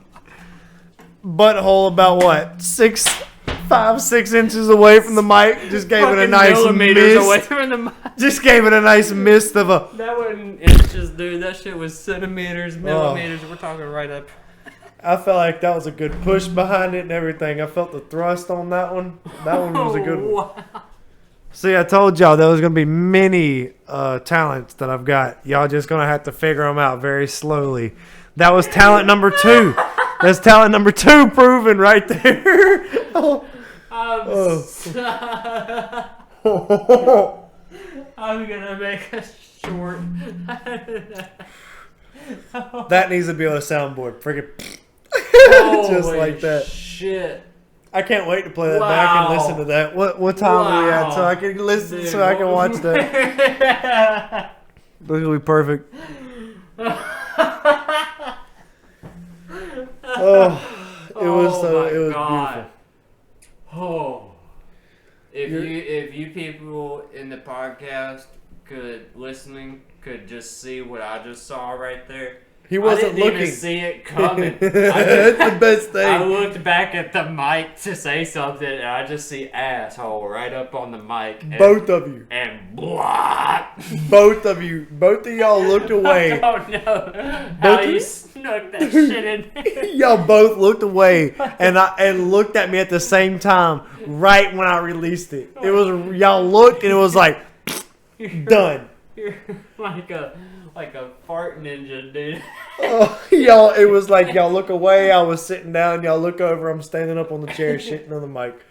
Butthole about what? 5, 6 inches away from the mic. Just gave it a nice millimeters mist. away from the mic. Just gave it a nice mist of a. That wasn't inches, dude. That shit was centimeters, millimeters. We're talking right up. I felt like that was a good push behind it and everything. I felt the thrust on that one. That one was a good one. Wow. See, I told y'all there was going to be many talents that I've got. Y'all just going to have to figure them out very slowly. That was talent number 2. That's talent number 2 proven right there. I'm gonna make a short. That needs to be on a soundboard. Freaking just Holy like that. Shit. I can't wait to play that back and listen to that. What time are we at? So I can listen, Dude, so I can watch that. This will be perfect. Oh, it was beautiful. Oh, if you people in the podcast could just see what I just saw right there. He wasn't I didn't looking. even see it coming. That's the best thing. I looked back at the mic to say something, and I just see asshole right up on the mic. And, Both of you. And blah. Both of y'all looked away. I don't know how you snuck that shit in there. Y'all both looked away and looked at me at the same time right when I released it. It was y'all looked and it was like done. You're like a fart ninja, dude. Y'all, it was like y'all look away. I was sitting down. Y'all look over. I'm standing up on the chair, shitting on the mic.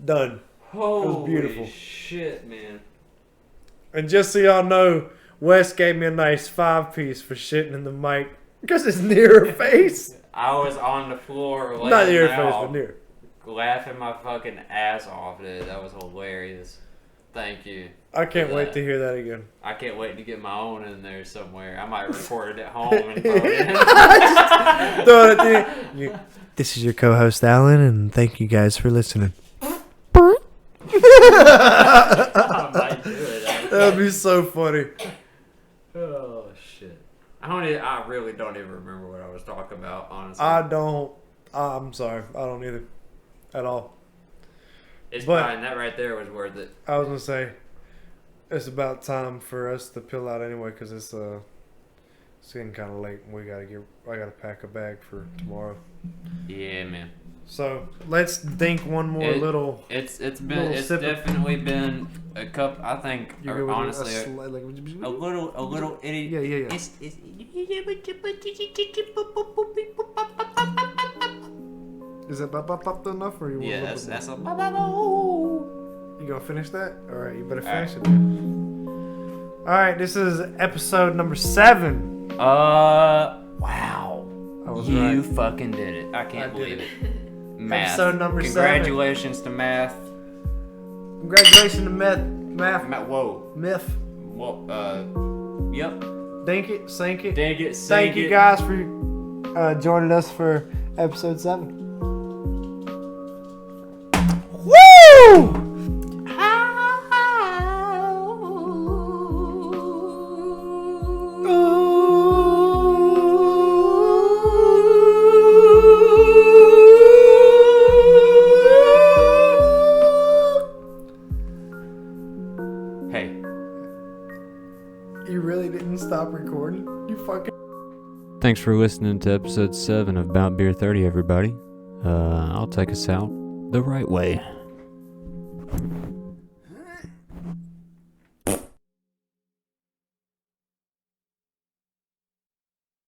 Done. Holy it was beautiful. Shit, man. And just so y'all know, Wes gave me a nice 5-piece for shitting in the mic because it's near her face. I was on the floor, Not near her face, but near. Laughing my fucking ass off, dude. That was hilarious. Thank you. I can't wait to hear that again. I can't wait to get my own in there somewhere. I might record it at home and throw it in. Throw it at you. This is your co-host Alan, and thank you guys for listening. I might do it. That'd be so funny. Oh shit! I really don't even remember what I was talking about. Honestly, I'm sorry. I don't either, at all. It's fine. That right there was worth it. I was gonna say, it's about time for us to peel out anyway, because it's getting kind of late, and I gotta pack a bag for tomorrow. Yeah, man. So let's think one more little. It's definitely been a couple. I think honestly a little itty. Yeah. Is that bop enough, or you want? Yeah, that's a. You gonna finish that? All right, you better finish it. Then. All right, this is episode number 7. Wow. I was You right. fucking did it. I can't believe it. Math. Episode number 7. Congratulations to math. Congratulations to math. Whoa. Myth. Well, yep. Dink it, sink it. Dang it. Thank you guys for joining us for episode 7. Woo! Hey. You really didn't stop recording? You fucking. Thanks for listening to episode 7 of Bout Beer 30, everybody. I'll take us out the right way.